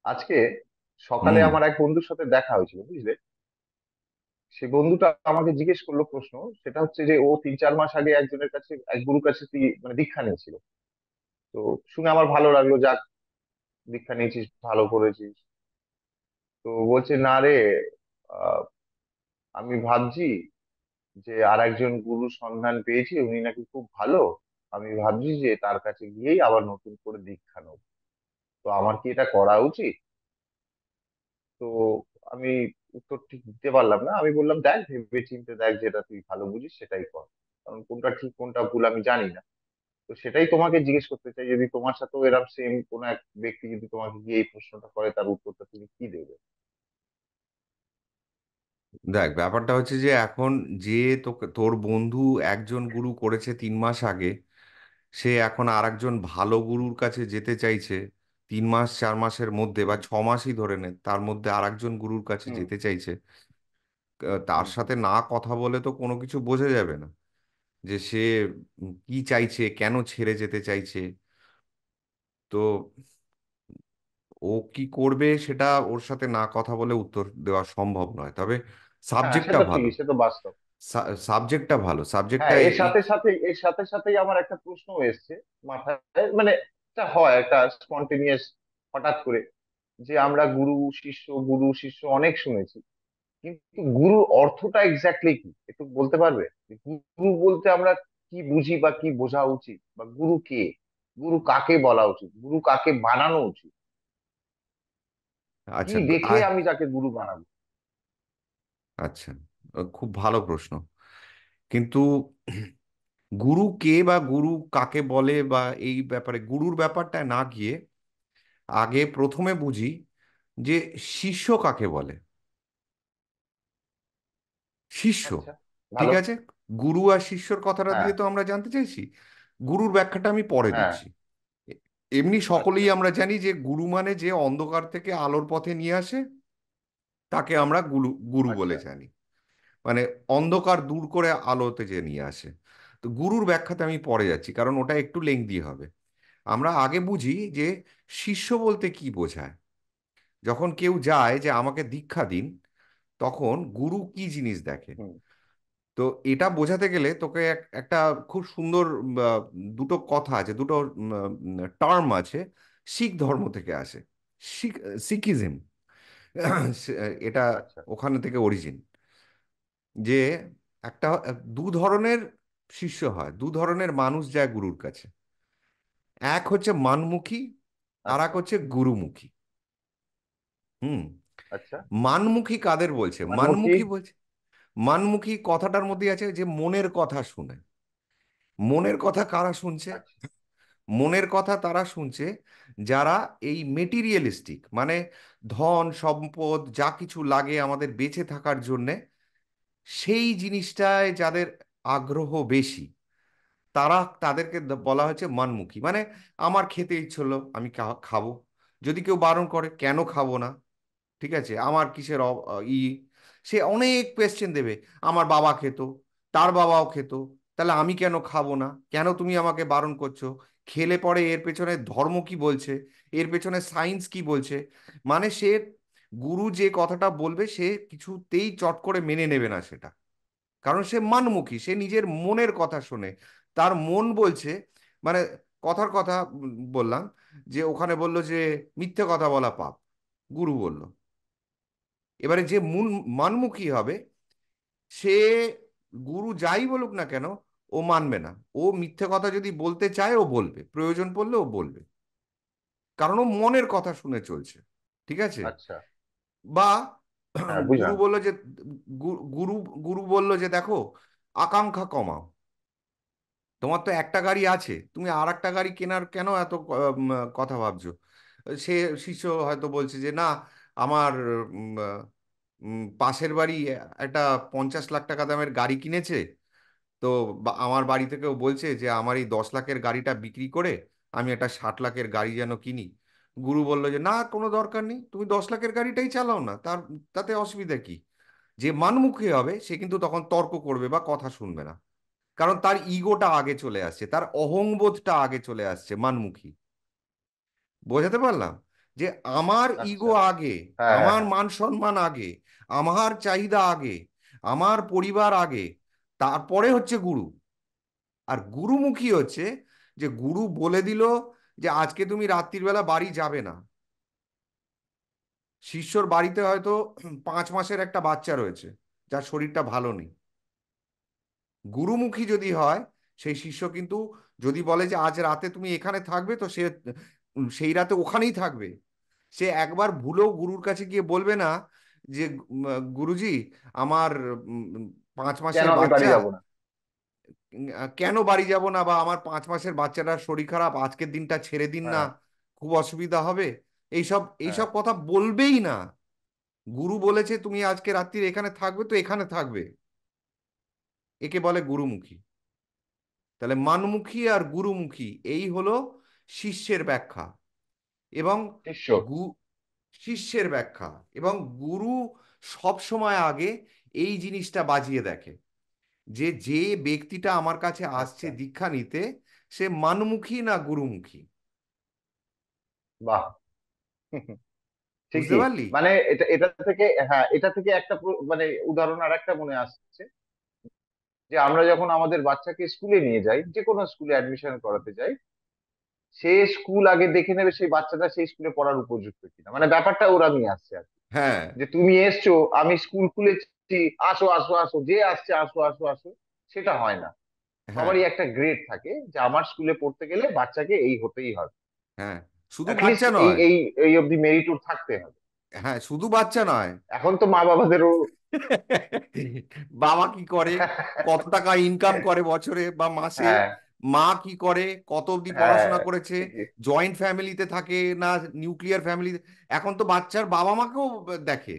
আজকে সকালে হুম। আমার এক বন্ধুর সাথে দেখা হয়েছিল, বুঝলে। সে বন্ধুটা আমাকে জিজ্ঞেস করলো প্রশ্ন। সেটা হচ্ছে যে ও 3-4 মাস আগে একজনের কাছে, এক গুরুর কাছে মানে দীক্ষা নিয়েছিল। তো শুনে আমার ভালো লাগলো, যাক, দীক্ষা নিয়েছিস, ভালো করেছিস। তো বলছে, না রে, আহ, আমি ভাবছি যে আর একজন গুরুর সন্ধান পেয়েছি, উনি নাকি খুব ভালো। আমি ভাবছি যে তার কাছে গিয়েই আবার নতুন করে দীক্ষা নেব। তো আমার কি এটা করা উচিত? তো আমি উত্তর ঠিক দিতে পারলাম না। আমি বললাম, দেখ, ভেবে চিন্তে দেখ, যেটা তুই ভালো বুঝিস সেটাই কর। কারণ কোনটা ঠিক কোনটা ভুল আমি জানি না। তো সেটাই তোমাকে জিজ্ঞেস করতে চাই, যদি তোমার সাথেও এরকম সেম কোন এক ব্যক্তি যদি তোমাকে গিয়ে এই প্রশ্নটা করে, তার উত্তরটা তুমি কি দেবে? দেখ, ব্যাপারটা হচ্ছে যে এখন যে তোকে তোর বন্ধু একজন গুরু করেছে 3 মাস আগে, সে এখন আর একজন ভালো গুরুর কাছে যেতে চাইছে 3 মাস 4 মাসের মধ্যে, বা হুম, 6 মাসই ধরে নে, তার মধ্যে আর একজন গুরুর কাছে হুম, যেতে চাইছে। তার হুম, হুম। সাথে না কথা বলে তো কোনো কিছু বোঝা যাবে না যে সে কি চাইছে, কেন ছেড়ে যেতে চাইছে। তো ও কি করবে সেটা ওর সাথে না কথা বলে উত্তর দেওয়া সম্ভব নয়, তবে হ্যাঁ, সে সাবজেক্টটা তো ভালো। ঠিকই, সে তো বাস্তব। সাবজেক্টটা ভালো, সাবজেক্টটা হ্যাঁ, এই। এর সাথে সাথেই আমার একটা প্রশ্ন এসছে মাথায়। মানে এটা হয় একটা স্পন্টেনিয়াস, হঠাৎ করে, যে আমরা গুরু শিষ্য অনেক শুনেছি, কিন্তু গুরুর অর্থটা এক্স্যাক্টলি কি একটু বলতে পারবে? গুরু বলতে আমরা কি বুঝি বা কি বোঝা উচিত, বা গুরু কে? গুরু কাকে বলা উচিত? গুরু কাকে বানানো উচিত? কি আচ্ছা দেখে আমি তাকে গুরু বানাবো? আচ্ছা, খুব ভালো প্রশ্ন। কিন্তু গুরু কে বা গুরু কাকে বলে, বা এই ব্যাপারে গুরুর ব্যাপারটা না গিয়ে আগে প্রথমে বুঝি যে শিষ্য কাকে বলে। শিষ্য, আচ্ছা, ঠিক ভালো। আছে। গুরু আর শিষ্যর কথাটা হ্যাঁ, দিয়ে তো আমরা জানতে চাইছি। গুরুর ব্যাখ্যাটা আমি পরে হ্যাঁ। দিচ্ছি। এ- এমনি আচ্ছা, সকলেই আমরা জানি যে গুরু মানে যে অন্ধকার থেকে আলোর পথে নিয়ে আসে, তাকে আমরা গুরু গুরু বলে আচ্ছা। জানি। মানে অন্ধকার দূর করে আলোতে যে নিয়ে আসে। তো গুরুর ব্যাখ্যাতে আমি পরে যাচ্ছি, কারণ ওটা একটু লেংদি হবে। আমরা আগে বুঝি যে শিষ্য বলতে কি বোঝায়। যখন কেউ যায় যে আমাকে দীক্ষা দিন, তখন গুরু কি জিনিস দেখে। হুম। তো এটা বোঝাতে গেলে তোকে একটা খুব সুন্দর আহ, দুটো কথা আছে, দুটো টার্ম আছে, শিখ ধর্ম থেকে আসে। শিখ, সিকিজম। এটা আচ্ছা, ওখানে থেকে অরিজিন। যে একটা দু ধরনের শিষ্য হয়, দু ধরনের মানুষ যায় গুরুর কাছে। এক হচ্ছে মানমুখী, আর এক আচ্ছা, হচ্ছে গুরুমুখী। হুম। আচ্ছা। মানমুখী কাদের বলছে? মানমুখী। মানমুখী বলছে, মানমুখী কথাটার মধ্যে আছে যে মনের কথা শুনে। মনের কথা কারা শুনছে? আচ্ছা, মনের কথা তারা শুনছে যারা এই মেটিরিয়ালিস্টিক, মানে ধন সম্পদ যা কিছু লাগে আমাদের বেঁচে থাকার জন্যে, সেই জিনিসটায় যাদের আগ্রহ বেশি, তারা, তাদেরকে বলা হচ্ছে মানমুখী। মানে আমার খেতে ইচ্ছে হলো, আমি খাবো। যদি কেউ বারণ করে, কেন খাবো না? ঠিক আছে, আমার কিসের সে অনেক কোয়েশ্চেন দেবে। আমার বাবা খেত, তার বাবাও খেত, তাহলে আমি কেন খাবো না? কেন তুমি আমাকে বারণ করছো? খেলে পরে এর পেছনে ধর্ম কি বলছে, এর পেছনে সায়েন্স কি বলছে। মানে সে, গুরু যে কথাটা বলবে সে কিছুতেই চট করে মেনে নেবে না সেটা, কারণ সে মানমুখী, সে নিজের মনের কথা শোনে। তার মন বলছে, মানে কথার কথা বললাম, যে ওখানে বলল যে মিথ্যে কথা বলা পাপ, গুরু বলল। এবারে যে মূল মানমুখী হবে, সে গুরু যাই বলুক না কেন, ও মানবে না। ও মিথ্যে কথা যদি বলতে চায় ও বলবে, প্রয়োজন পড়লে ও বলবে, কারণ ও মনের কথা শুনে চলছে। ঠিক আছে। আচ্ছা। বা হ্যাঁ, গুরু বুঝলাম। বলল যে, গুরু গুরু বলল যে দেখো, আকাঙ্ক্ষা কমাও। তোমার তো একটা গাড়ি আছে, তুমি আর একটা গাড়ি কেনার কেন এত কথা ভাবছো? সে শিষ্য হয়তো বলছে যে না, আমার পাশের বাড়ি একটা 50 লাখ টাকা দামের গাড়ি কিনেছে। তো আমার বাড়ি থেকেও বলছে যে আমার এই 10 লাখের গাড়িটা বিক্রি করে আমি একটা 60 লাখের গাড়ি যেন কিনি। গুরু বলল যে না, কোনো দরকার নেই, তুমি 10 লাখের গাড়িটাই চালাও না, তাতে অসুবিধা কি? যে মানমুখী হবে সে কিন্তু তখন তর্ক করবে বা কথা শুনবে না, কারণ তার ইগোটা আগে চলে আসছে, তার অহংবোধটা আগে চলে আসছে, মানমুখী। বোঝাতে পারলাম? যে আমার আচ্ছা। ইগো আগে, হ্যাঁ, হ্যাঁ, আমার হ্যাঁ। মান সম্মান আগে, আমার চাহিদা আগে, আমার পরিবার আগে, তারপরে হচ্ছে গুরু। আর গুরুমুখী হচ্ছে যে গুরু বলে দিল যে আজকে তুমি রাত্রির বেলা বাড়ি যাবে না। শিষ্যর বাড়িতে হয়তো 5 মাসের একটা বাচ্চা রয়েছে, যার শরীরটা ভালো নেই। গুরুমুখী যদি হয়, সেই শিষ্য কিন্তু যদি বলে যে আজ রাতে তুমি এখানে থাকবে, তো সে সেই রাতে ওখানেই থাকবে। সে একবার ভুলেও গুরুর কাছে গিয়ে বলবে না যে গুরুজি, আমার উম, পাঁচ কেন মাসের আমি বাড়ি বাচ্চা, যাব না? কেন বাড়ি যাব না, বা আমার 5 মাসের বাচ্চাটার শরীর খারাপ, আজকের দিনটা ছেড়ে দিন না, হ্যাঁ, খুব অসুবিধা হবে। এইসব হ্যাঁ। এইসব কথা বলবেই না। গুরু বলেছে তুমি আজকে রাত্রির এখানে থাকবে, তো এখানে থাকবে। একে বলে গুরুমুখী। তাহলে মানমুখী আর গুরুমুখী, এই হলো শিষ্যের ব্যাখ্যা। এবং শিষ্য। গু শিষ্যের ব্যাখ্যা। এবং গুরু সব সময় আগে এই জিনিসটা বাজিয়ে দেখে যে যে ব্যক্তিটা আমার কাছে আসছে আচ্ছা। দীক্ষা নিতে, সে মানমুখী না গুরুমুখী। বাহ। বুঝতে ঠিকই। পারলি? মানে এটা এটা থেকে, হ্যাঁ, এটা থেকে একটা মানে উদাহরণ আর একটা মনে আসছে, যে আমরা যখন আমাদের বাচ্চাকে স্কুলে নিয়ে যাই, যে কোনো স্কুলে অ্যাডমিশন করাতে যাই, সে স্কুল আগে দেখে নেবে সেই বাচ্চাটা সেই স্কুলে পড়ার উপযুক্ত কিনা, মানে ব্যাপারটা ওরা নিয়ে আসছে আর কি। হ্যাঁ, যে তুমি এসছো, আমি স্কুল খুলেছি, আসো আসো আসো, যে আসছে আসো আসো আসো, সেটা হয় না। হ্যাঁ, সবারই একটা গ্রেড থাকে, যে আমার স্কুলে পড়তে গেলে বাচ্চাকে এই হতেই হবে, হ্যাঁ। শুধু অ্যাটলিস্ট বাচ্চা এই নয়। এই এই অবধি মেরিট ওর থাকতে হবে। হ্যাঁ, শুধু বাচ্চা নয়। এখন তো মা বাবাদেরও বাবা কি করে, কত টাকা ইনকাম করে বছরে বা মাসে, হ্যাঁ, মা কি করে, কত অবধি হ্যাঁ, পড়াশোনা করেছে, ঠিকই। জয়েন্ট ফ্যামিলিতে থাকে না নিউক্লিয়ার ফ্যামিলিতে। এখন তো বাচ্চার বাবা মাকেও দেখে।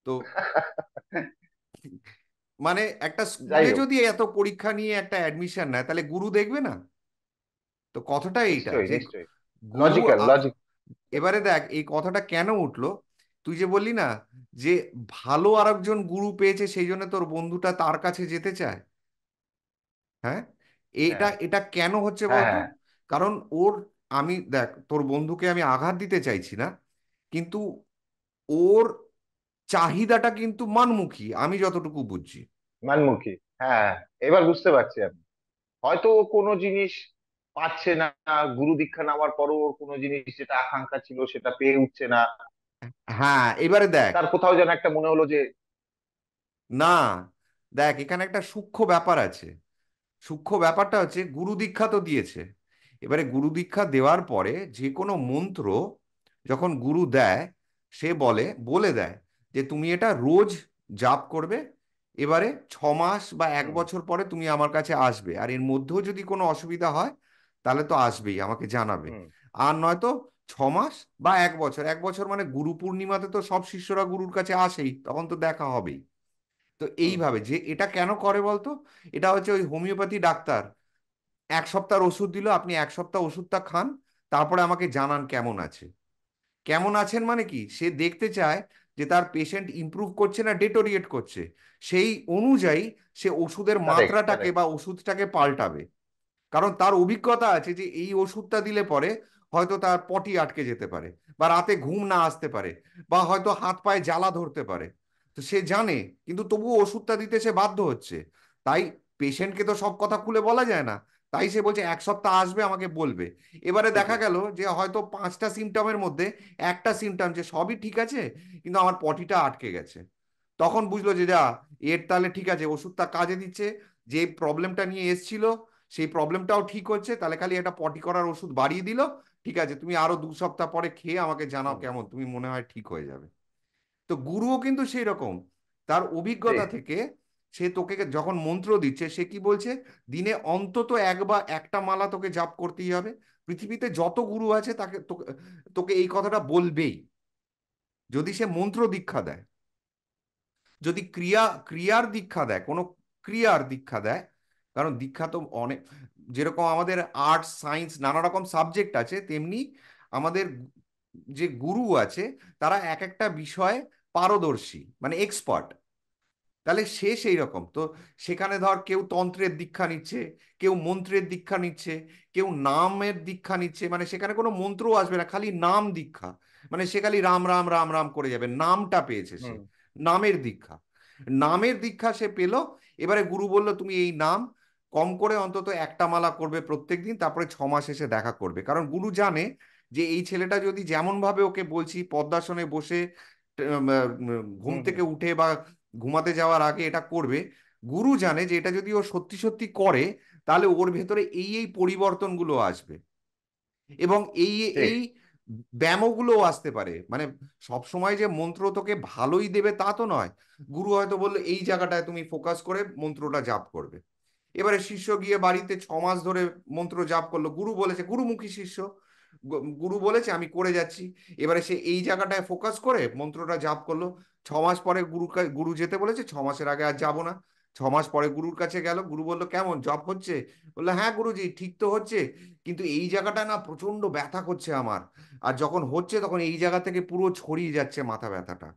তো মানে একটা যাই স্কুলে হোক। যদি এত পরীক্ষা নিয়ে একটা অ্যাডমিশন নেয়, তাহলে গুরু দেখবে না? তো কথাটা এইটা নিশ্চয়ই, যে নিশ্চয়ই। গুরু লজিক্যাল, লজিক। এবারে দেখ এই কথাটা কেন উঠলো। তুই যে বললি না যে ভালো আরেকজন গুরু পেয়েছে, সেই জন্য তোর বন্ধুটা তার কাছে যেতে চায়। হ্যাঁ, এটা হ্যাঁ, এটা কেন হচ্ছে হ্যাঁ, বলতো? হ্যাঁ। কারণ ওর, আমি দেখ তোর বন্ধুকে আমি আঘাত দিতে চাইছি না, কিন্তু ওর চাহিদাটা কিন্তু মানমুখী, আমি যতটুকু বুঝছি। মানমুখী। হ্যাঁ, এবার বুঝতে পারছি আমি। হয়তো ও কোনো জিনিস পাচ্ছে না, গুরু দীক্ষা নেওয়ার পরও ওর কোনো জিনিস যেটা আকাঙ্ক্ষা ছিল সেটা পেয়ে উঠছে না। হ্যাঁ, এবারে দেখ। তার কোথাও যেন একটা মনে হলো যে, না, দেখ এখানে একটা সূক্ষ্ম ব্যাপার আছে। সূক্ষ্ম ব্যাপারটা হচ্ছে গুরু দীক্ষা তো দিয়েছে। এবারে গুরু দীক্ষা দেওয়ার পরে যে কোনো মন্ত্র যখন গুরু দেয়, সে বলে দেয় যে তুমি এটা রোজ জাপ করবে। এবারে 6 মাস বা এক হুম, বছর পরে তুমি আমার কাছে আসবে, আর এর মধ্যেও যদি কোনো অসুবিধা হয় তাহলে তো আসবেই, আমাকে জানাবে। হুম, আর নয়তো 6 মাস বা এক বছর, এক বছর মানে গুরু পূর্ণিমাতে তো সব শিষ্যরা গুরুর কাছে আসেই, তখন তো দেখা হবেই। তো হুম, এইভাবে যে এটা কেন করে বলতো? এটা হচ্ছে ওই হোমিওপ্যাথি ডাক্তার 1 সপ্তাহ ওষুধ দিল, আপনি 1 সপ্তাহ ওষুধটা খান, তারপরে আমাকে জানান কেমন আছে। কেমন আছেন মানে কি, সে দেখতে চায় যে তার পেশেন্ট ইমপ্রুভ করছে না ডেটোরিয়েট করছে। সেই অনুযায়ী সে ওষুধের কারেক্ট, মাত্রাটাকে কারেক্ট। বা ওষুধটাকে পাল্টাবে। কারণ তার অভিজ্ঞতা আছে যে এই ওষুধটা দিলে পরে হয়তো তার পটি আটকে যেতে পারে, বা রাতে ঘুম না আসতে পারে, বা হয়তো হাত পায়ে জ্বালা ধরতে পারে। তো সে জানে, কিন্তু তবুও ওষুধটা দিতে সে বাধ্য হচ্ছে। তাই পেশেন্টকে তো সব কথা খুলে বলা যায় না। তাই সে বলছে 1 সপ্তাহ আসবে, আমাকে বলবে। এবারে দেখা ঠিকই। গেল যে হয়তো 5টা সিমটমের মধ্যে একটা সিমটম যে সবই ঠিক আছে, কিন্তু আমার পটিটা আটকে গেছে। তখন বুঝলো যে যা, এর তাহলে ঠিক আছে, ওষুধটা কাজে দিচ্ছে, যে প্রবলেমটা নিয়ে এসছিল সেই প্রবলেমটাও ঠিক হচ্ছে, তাহলে খালি একটা পটি করার ওষুধ বাড়িয়ে দিল। ঠিক আছে, তুমি আরো 2 সপ্তাহ পরে খেয়ে আমাকে জানাও হুম, কেমন, তুমি মনে হয় ঠিক হয়ে যাবে। তো গুরুও কিন্তু সেই রকম, তার অভিজ্ঞতা ঠিক। থেকে সে তোকে যখন মন্ত্র দিচ্ছে, সে কি বলছে, দিনে অন্তত এক বা একটা মালা তোকে জাপ করতেই হবে। পৃথিবীতে যত গুরু আছে তাকে তোকে তোকে এই কথাটা বলবেই, যদি সে মন্ত্র দীক্ষা দেয়। যদি ক্রিয়ার দীক্ষা দেয়, কোনো ক্রিয়ার দীক্ষা দেয়, কারণ দীক্ষা তো অনেক, যেরকম আমাদের আর্টস সায়েন্স নানা রকম সাবজেক্ট আছে, তেমনি আমাদের যে গুরু আছে তারা এক একটা বিষয়ে পারদর্শী, মানে এক্সপার্ট। তাহলে সে সেই রকম তো। সেখানে ধর কেউ তন্ত্রের দীক্ষা নিচ্ছে, কেউ মন্ত্রের দীক্ষা নিচ্ছে, কেউ নামের দীক্ষা নিচ্ছে, মানে সেখানে কোনো মন্ত্রও আসবে না, খালি নাম দীক্ষা। মানে সে খালি রাম রাম রাম রাম করে যাবে, নামটা পেয়েছে সে, হুম। নামের দীক্ষা। নামের দীক্ষা সে পেল। এবারে গুরু বলল তুমি এই নাম কম করে অন্তত একটা মালা করবে প্রত্যেকদিন, তারপরে 6 মাস এসে দেখা করবে। কারণ গুরু জানে যে এই ছেলেটা যদি যেমন ভাবে ওকে বলছি পদ্মাসনে বসে ঘুম হুম। হুম। থেকে উঠে বা ঘুমাতে যাওয়ার আগে এটা করবে, গুরু জানে যে এটা যদি ও সত্যি সত্যি করে তাহলে ওর ভেতরে এই এই পরিবর্তনগুলো আসবে। এবং এই ঠিক। এই ব্যায়ামগুলোও আসতে পারে। মানে সব সময় যে মন্ত্র তোকে ভালোই দেবে তা তো নয়। গুরু হয়তো বললো এই জায়গাটায় তুমি ফোকাস করে মন্ত্রটা জাপ করবে। এবারে শিষ্য গিয়ে বাড়িতে 6 মাস ধরে মন্ত্র জাপ করলো, গুরু বলেছে, গুরুমুখী শিষ্য, গুরু বলেছে আমি করে যাচ্ছি। এবারে সে এই জায়গাটায় ফোকাস করে মন্ত্রটা জাপ করলো। 6 মাস পরে গুরু যেতে বলেছে, 6 মাসের আগে আর যাবো না। 6 মাস পরে গুরুর কাছে গেল, গুরু বললো কেমন জব হচ্ছে? বললো হ্যাঁ গুরুজি ঠিক তো হচ্ছে, কিন্তু এই জায়গাটা না প্রচন্ড ব্যথা করছে আমার। আর যখন হচ্ছে তখন এই জায়গা থেকে পুরো ছড়িয়ে যাচ্ছে মাথা ব্যথাটা।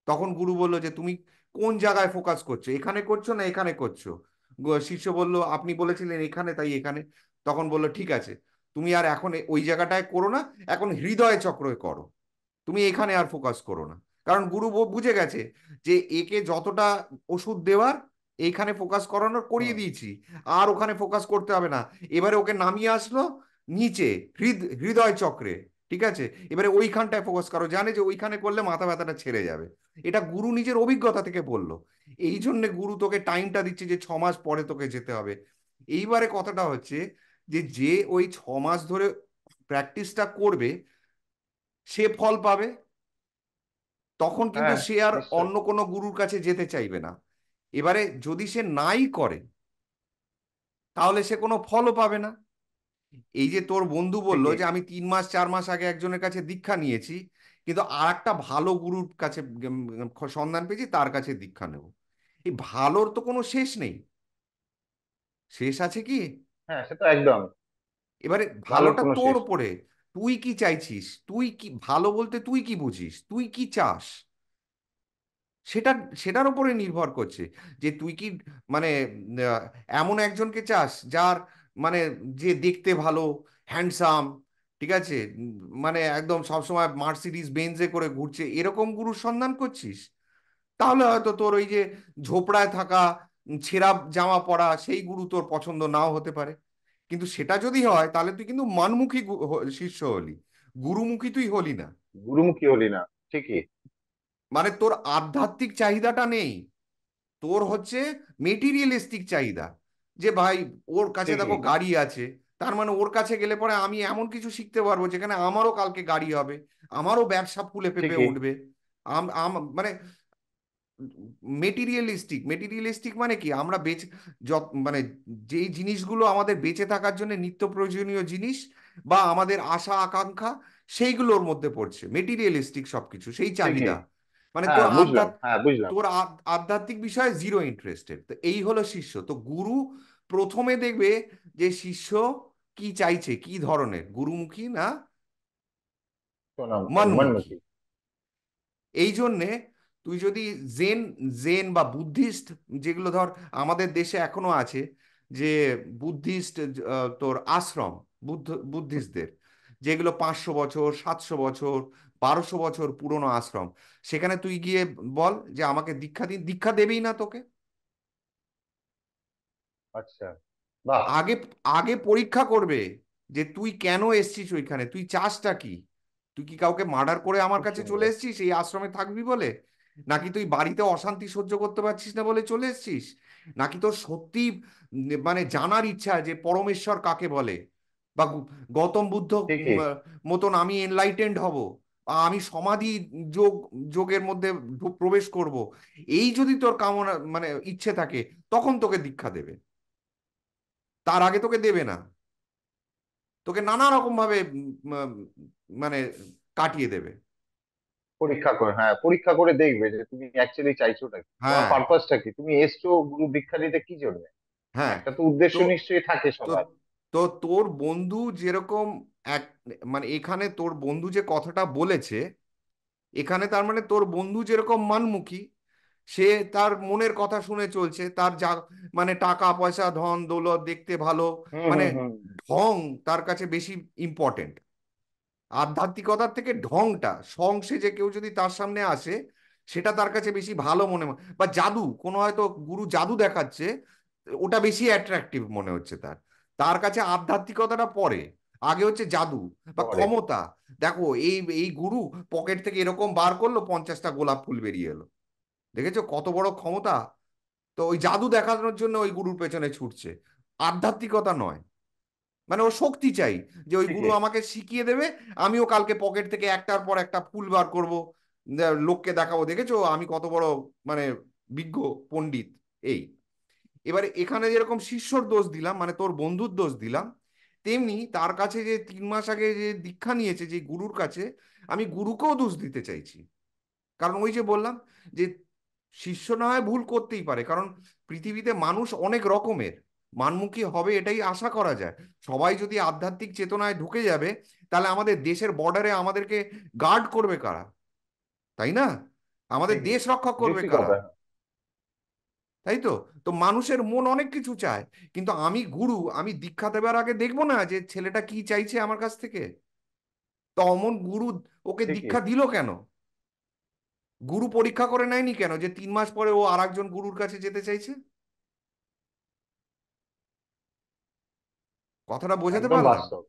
তখন গুরু বলল যে তুমি কোন জায়গায় ফোকাস করছো, এখানে করছো না এখানে করছো? শিষ্য বলল আপনি বলেছিলেন এখানে, তাই এখানে। তখন বলল ঠিক আছে, তুমি আর এখন ওই জায়গাটায় করো না, এখন হৃদয় চক্রে করো, তুমি এখানে আর ফোকাস করো না। কারণ গুরু বুঝে গেছে যে একে যতটা ওষুধ দেওয়ার এইখানে ফোকাস করানোর করিয়ে হুম। দিয়েছি, আর ওখানে ফোকাস করতে হবে না। এবারে ওকে নামিয়ে আসলো নিচে, হৃদয় চক্রে। ঠিক আছে, এবারে ওইখানটায় ফোকাস করো, জানে যে ওইখানে করলে মাথা ব্যথাটা ছেড়ে যাবে। এটা গুরু নিজের অভিজ্ঞতা থেকে বললো। এই জন্য গুরু তোকে টাইমটা দিচ্ছে যে 6 মাস পরে তোকে যেতে হবে। এইবারে কথাটা হচ্ছে যে যে ওই 6 মাস ধরে প্র্যাকটিসটা করবে সে ফল পাবে। তখন কিন্তু হ্যাঁ, সে আর নিশ্চয়ই। অন্য কোনো গুরুর কাছে যেতে চাইবে না। এবারে যদি সে নাই করে তাহলে সে কোনো ফলও পাবে না। এই যে তোর বন্ধু বলল ঠিকই। যে আমি 3 মাস 4 মাস আগে একজনের কাছে দীক্ষা নিয়েছি, কিন্তু আর একটা ভালো গুরুর কাছে সন্ধান পেয়েছি, তার কাছে দীক্ষা নেব। এই ভালোর তো কোনো শেষ নেই, শেষ আছে কি? হ্যাঁ, সে তো একদম। এবারে ভালোর ভালোটা কোনো তোর শেষ নেই। উপরে, তুই কি চাইছিস, তুই কি ভালো বলতে তুই কি বুঝিস, তুই কি চাস, সেটা সেটার উপরে নির্ভর করছে যে তুই কি মানে আহ, এমন একজনকে চাস যার মানে যে দেখতে ভালো, হ্যান্ডসাম, ঠিক আছে, মানে একদম সবসময় মার্সিডিজ বেঞ্জে করে ঘুরছে, এরকম গুরুর সন্ধান করছিস? তাহলে হয়তো তোর ওই যে ঝোপড়ায় থাকা ছেঁড়া জামা পরা সেই গুরু তোর পছন্দ নাও হতে পারে। কিন্তু সেটা যদি হয় তাহলে তুই কিন্তু মানমুখী শিষ্য হলি, গুরুমুখী তুই হলি না। গুরুমুখী হলি না। ঠিকই। মানে তোর আধ্যাত্মিক চাহিদাটা নেই, তোর হচ্ছে মেটিরিয়ালিস্টিক চাহিদা। যে ভাই ওর কাছে ঠিকই। দেখো গাড়ি আছে, তার মানে ওর কাছে গেলে পরে আমি এমন কিছু শিখতে পারবো যেখানে আমারও কালকে গাড়ি হবে, আমারও ব্যবসা ফুলে ফেঁপে ঠিকই। উঠবে। মানে মেটিরিয়ালিস্টিক, মেটিরিয়ালিস্টিক মানে কি, আমরা বেঁচে মানে যেই জিনিসগুলো আমাদের বেঁচে থাকার জন্য নিত্য প্রয়োজনীয় জিনিস বা আমাদের আশা আকাঙ্ক্ষা, সেইগুলোর মধ্যে পড়ছে মেটিরিয়ালিস্টিক সবকিছু, সেই ঠিকই। চাহিদা। মানে হ্যাঁ, তোর বুঝলাম। হ্যাঁ, বুঝলাম। তোর আধ্যাত্মিক বিষয়ে জিরো ইন্টারেস্টেড। তো এই হলো শিষ্য। তো গুরু প্রথমে দেখবে যে শিষ্য কি চাইছে, কি ধরনের, গুরুমুখী না সোনাম। মনমুখী। মনমুখী। এই জন্যে তুই যদি জেন জেন বা বুদ্ধিস্ট, যেগুলো ধর আমাদের দেশে এখনো আছে, যে বুদ্ধিস্ট তোর আশ্রম, বুদ্ধিস্টদের যেগুলো 500 বছর 700 বছর 1200 বছর পুরনো আশ্রম, সেখানে তুই গিয়ে বল যে আমাকে দীক্ষা দিন, দীক্ষা দেবেই না তোকে। আচ্ছা। বাহ। আগে আগে পরীক্ষা করবে যে তুই কেন এসছিস ওইখানে, তুই চাসটা কি। তুই কি কাউকে মার্ডার করে আমার খুব কাছে চলে সুন্দর। এসেছিস এই আশ্রমে থাকবি বলে? নাকি তুই বাড়িতে অশান্তি সহ্য করতে পারছিস না বলে চলে এসেছিস? নাকি তোর সত্যি মানে জানার ইচ্ছা যে পরমেশ্বর কাকে বলে, বা গৌতম বুদ্ধ ঠিকই। মতন আমি এনলাইটেন্ড হব, বা আমি সমাধি যোগ যোগের মধ্যে প্রবেশ করব, এই যদি তোর কামনা মানে ইচ্ছে থাকে, তখন তোকে দীক্ষা দেবে, তার আগে তোকে দেবে না। তোকে নানা রকম ভাবে মানে কাটিয়ে দেবে। পরীক্ষা করে, হ্যাঁ, পরীক্ষা করে দেখবে যে তুমি অ্যাকচুয়ালি চাইছোটা কি, তোমার হ্যাঁ, পারপাসটা কি, তুমি এসছো গুরু দীক্ষা নিতে কি জন্য। হ্যাঁ। একটা তো উদ্দেশ্য তো নিশ্চয়ই থাকে তো সবার। তো তোর বন্ধু যেরকম এক, মানে এখানে তোর বন্ধু যে কথাটা বলেছে, এখানে তার মানে তোর বন্ধু যেরকম মানমুখী, সে তার মনের কথা শুনে চলছে, তার যা মানে টাকা পয়সা ধন দৌলত দেখতে ভালো, হুম মানে হুম হুম। ঢং তার কাছে বেশি ইম্পর্টেন্ট আধ্যাত্মিকতার থেকে। ঢংটা সং সেজে কেউ যদি তার সামনে আসে, সেটা তার কাছে বেশি ভালো বা জাদু, কোনো হয়তো গুরু জাদু দেখাচ্ছে, ওটা বেশি অ্যাট্রাকটিভ মনে হচ্ছে তার। তার কাছে আধ্যাত্মিকতাটা পরে, আগে হচ্ছে জাদু বা পরে। ক্ষমতা। দেখো এই এই গুরু পকেট থেকে এরকম বার করলো, 50টা গোলাপ ফুল বেরিয়ে এলো, দেখেছো কত বড় ক্ষমতা। তো ওই জাদু দেখানোর জন্য ওই গুরুর পেছনে ছুটছে, আধ্যাত্মিকতা নয়। মানে ও শক্তি চাই, যে ওই গুরু ঠিকই। আমাকে শিখিয়ে দেবে, আমিও কালকে পকেট থেকে একটার পর একটা ফুল বার করব, লোককে দেখাবো দেখেছো আমি কত বড় মানে বিজ্ঞ পণ্ডিত। এই এবারে এখানে যেরকম শিষ্যর দোষ দিলাম, মানে তোর বন্ধুর দোষ দিলাম, তেমনি তার কাছে যে 3 মাস আগে যে দীক্ষা নিয়েছে যে গুরুর কাছে, আমি গুরুকেও দোষ দিতে চাইছি। কারণ ওই যে বললাম যে শিষ্য না হয় ভুল করতেই পারে, কারণ পৃথিবীতে মানুষ অনেক রকমের, মানমুখী হবে এটাই আশা করা যায়। সবাই যদি আধ্যাত্মিক চেতনায় ঢুকে যাবে, তাহলে আমাদের দেশের বর্ডারে আমাদেরকে গার্ড করবে কারা, তাই না? আমাদের ঠিকই। দেশ রক্ষা করবে কারা? যৌক্তিকতা। তাই তো। তো মানুষের মন অনেক কিছু চায়, কিন্তু আমি গুরু, আমি দীক্ষা দেবার আগে দেখবো না যে ছেলেটা কি চাইছে আমার কাছ থেকে? তো অমন গুরু ওকে ঠিকই। দীক্ষা দিল কেন? গুরু পরীক্ষা করে নেয়নি কেন যে 3 মাস পরে ও আর একজন গুরুর কাছে যেতে চাইছে? কথাটা বোঝাতে একদম পারলাম? বাস্তব।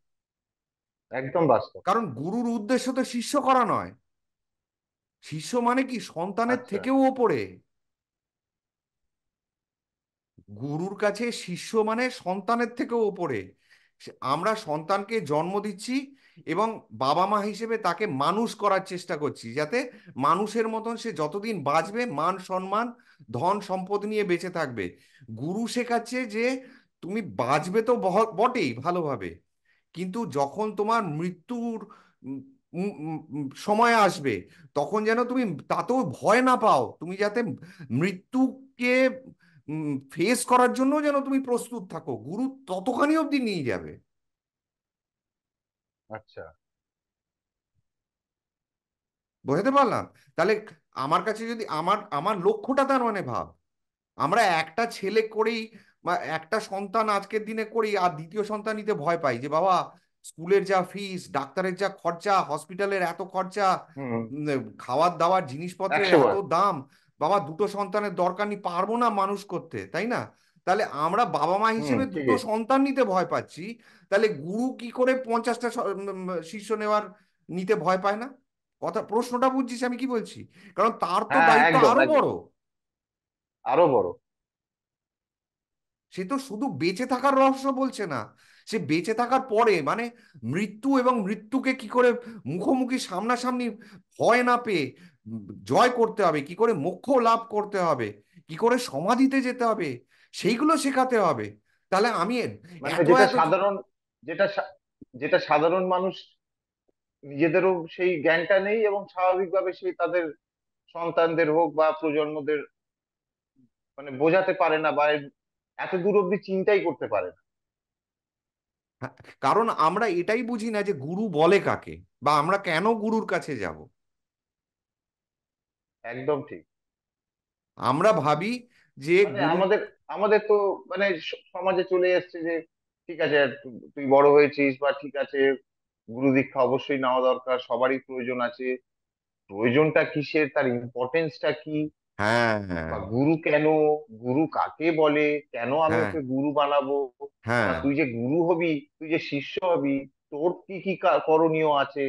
একদম বাস্তব। কারণ গুরুর উদ্দেশ্য তো শিষ্য করা নয়। শিষ্য মানে কি সন্তানের আচ্ছা। থেকেও ওপরে। গুরুর কাছে শিষ্য মানে সন্তানের থেকেও ওপরে। আমরা সন্তানকে জন্ম দিচ্ছি এবং বাবা মা হিসেবে তাকে মানুষ করার চেষ্টা করছি, যাতে মানুষের মতন সে যতদিন বাঁচবে মান সম্মান ধন সম্পদ নিয়ে বেঁচে থাকবে। গুরু শেখাচ্ছে যে তুমি বাঁচবে তো বটেই ভালোভাবে, কিন্তু যখন তোমার মৃত্যুর সময় আসবে, তখন যেন তুমি তাতেও ভয় না পাও, তুমি যাতে মৃত্যুকে ফেস করার জন্য যেন তুমি প্রস্তুত থাকো, গুরু ততখানি অবধি নিয়ে যাবে। আচ্ছা। বুঝতে পারলাম? তাহলে আমার কাছে যদি আমার আমার লক্ষ্যটা তার মানে ভাব, আমরা একটা ছেলে করেই বা একটা সন্তান আজকের দিনে করেই আর দ্বিতীয় সন্তান নিতে ভয় পাই, যে বাবা স্কুলের যা ফিস, ডাক্তারের যা খরচা, হসপিটালের এত খরচা, হুম। খাওয়ার দাওয়ার জিনিসপত্রের 100 বার। এত দাম, বাবা দুটো সন্তানের দরকার নেই, পারবো না মানুষ করতে, তাই না? তাহলে আমরা বাবা মা হুম। হিসেবে দুটো ঠিকই। সন্তান নিতে ভয় পাচ্ছি, তাহলে গুরু কি করে 50টা শিষ্য নেওয়ার নিতে ভয় পায় না? প্রশ্নটা বুঝছিস আমি কি বলছি? কারণ তার তো হ্যাঁ, দায়িত্ব একদম আরো একদম। বড়। আরো বড়। সে তো শুধু বেঁচে থাকার রহস্য বলছে না, সে বেঁচে থাকার পরে মানে মৃত্যু এবং মৃত্যুকে কি করে মুখোমুখি সামনাসামনি ভয় না পেয়ে জয় করতে হবে, কি করে মোক্ষ লাভ করতে হবে, কি করে সমাধিতে যেতে হবে, সেইগুলো শেখাতে হবে। তাহলে আমি মানে এত যেটা এত সাধারণ, যেটা যেটা সাধারণ মানুষ নিজেদেরও সেই জ্ঞানটা নেই, এবং স্বাভাবিকভাবে সেই তাদের সন্তানদের হোক বা প্রজন্মদের মানে বোঝাতে পারে না, বা এত দূর অব্দি চিন্তাই করতে পারে না। কারণ আমরা এটাই বুঝি না যে গুরু বলে কাকে, বা আমরা কেন গুরুর কাছে যাব। একদম ঠিক। আমরা ভাবি যে মানে গুরু। আমাদের আমাদের তো মানে সমাজে চলে এসেছে যে ঠিক আছে, তুই বড় হয়েছিস বা ঠিক আছে, গুরু দীক্ষা অবশ্যই নেওয়া দরকার, সবারই প্রয়োজন আছে। প্রয়োজনটা কিসের, তার ইম্পর্টেন্সটা কি, হ্যাঁ হ্যাঁ বা গুরু কেন, গুরু কাকে বলে, কেন আমি হ্যাঁ ওকে গুরু বানাবো, বা হ্যাঁ তুই যে গুরু হবি, তুই যে শিষ্য হবি, তোর কি কি করণীয় আছে,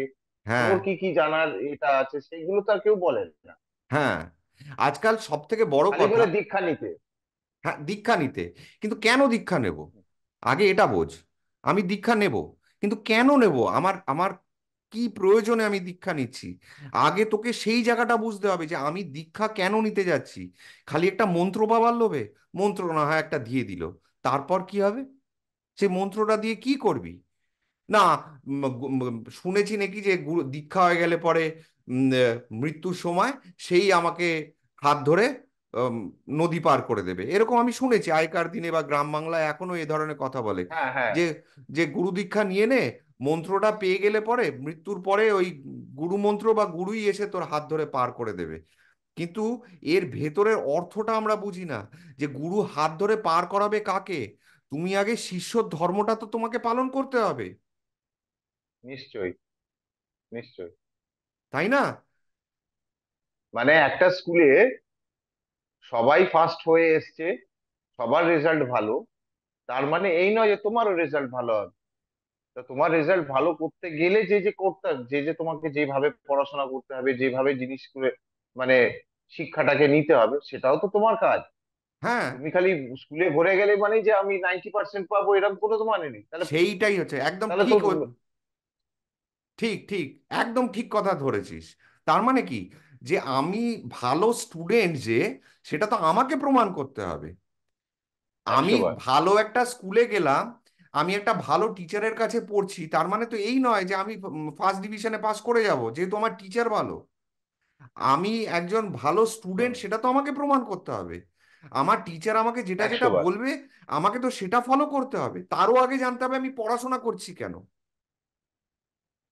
হ্যাঁ তোর কি কি জানার এটা আছে, সেগুলো তো আর কেউ বলেন না। হ্যাঁ। আজকাল সব থেকে বড় খালি কথা, বলে দীক্ষা নিতে। হ্যাঁ দীক্ষা নিতে, কিন্তু কেন দীক্ষা নেব? আগে এটা বোঝ। আমি দীক্ষা নেব, কিন্তু কেন নেব? আমার আমার কি প্রয়োজনে আমি দীক্ষা নিচ্ছি? আগে তোকে সেই জায়গাটা বুঝতে হবে যে আমি দীক্ষা কেন নিতে যাচ্ছি। খালি একটা মন্ত্র পাবার লোভে? মন্ত্র না হয় একটা দিয়ে দিল, তারপর কি হবে? সে মন্ত্রটা দিয়ে কি করবি? না, শুনেছি নাকি যে দীক্ষা হয়ে গেলে পরে মৃত্যুর সময় সেই আমাকে হাত ধরে উম, নদী পার করে দেবে, এরকম আমি শুনেছি আগেকার দিনে, বা গ্রাম বাংলায় এখনো এ ধরনের কথা বলে, হ্যাঁ হ্যাঁ। যে যে গুরু দীক্ষা নিয়ে নে, মন্ত্রটা পেয়ে গেলে পরে মৃত্যুর পরে ওই গুরু মন্ত্র বা গুরুই এসে তোর হাত ধরে পার করে দেবে। কিন্তু এর ভেতরের অর্থটা আমরা বুঝি না, যে গুরু হাত ধরে পার করাবে কাকে। তুমি আগে শিষ্যর ধর্মটা তো তোমাকে পালন করতে হবে, নিশ্চয়ই, নিশ্চয়ই। তাই না? মানে একটা স্কুলে সবাই ফার্স্ট হয়ে এসছে, সবার রেজাল্ট ভালো, তার মানে এই নয় যে তোমারও রেজাল্ট ভালো হবে। তা তোমার রেজাল্ট ভালো করতে গেলে যে যে করতে, যে তোমাকে যেভাবে পড়াশোনা করতে হবে, যেভাবে জিনিসগুলো মানে শিক্ষাটাকে নিতে হবে, সেটাও তো তোমার কাজ। হ্যাঁ, তুমি খালি স্কুলে ভরে গেলে মানে যে আমি 90% পাবো, এরকম কোনো তো মানে নেই তাহলে। সেইটাই হচ্ছে একদম তাহলে তো ঠিক ঠিক ঠিক, একদম ঠিক কথা ধরেছিস। তার মানে কি, যে আমি ভালো স্টুডেন্ট যে, সেটা তো আমাকে প্রমাণ করতে হবে। আমি 100 বার। ভালো একটা স্কুলে গেলাম, আমি একটা ভালো টিচারের কাছে পড়ছি, তার মানে তো এই নয় যে আমি ফার্স্ট ডিভিশনে পাস করে যাব যেহেতু আমার টিচার ভালো। আমি একজন ভালো স্টুডেন্ট হুম। সেটা তো আমাকে প্রমাণ করতে হবে। আমার টিচার আমাকে যেটা যেটা 100 বার। বলবে, আমাকে তো সেটা ফলো করতে হবে। তারও আগে জানতে হবে আমি পড়াশোনা করছি কেন,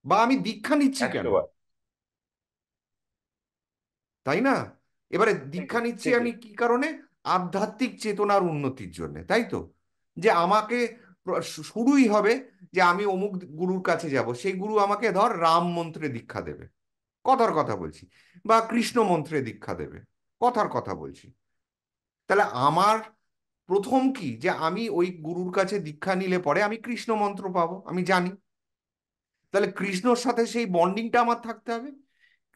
বা আমি দীক্ষা নিচ্ছি কেন, 100 বার। তাই না? এবারে দীক্ষা ঠিকই, নিচ্ছি ঠিকই। আমি কি কারণে? আধ্যাত্মিক চেতনার উন্নতির জন্য, তাই তো। যে আমাকে শুরুই হবে যে আমি অমুক গুরুর কাছে যাব, সেই গুরু আমাকে ধর রাম মন্ত্রে দীক্ষা দেবে, কথার কথা বলছি, বা কৃষ্ণ মন্ত্রে দীক্ষা দেবে, কথার কথা বলছি। তাহলে আমার প্রথম কি, যে আমি ওই গুরুর কাছে দীক্ষা নিলে পরে আমি কৃষ্ণ মন্ত্র পাবো, আমি জানি। তাহলে কৃষ্ণর সাথে সেই বন্ডিংটা আমার থাকতে হবে।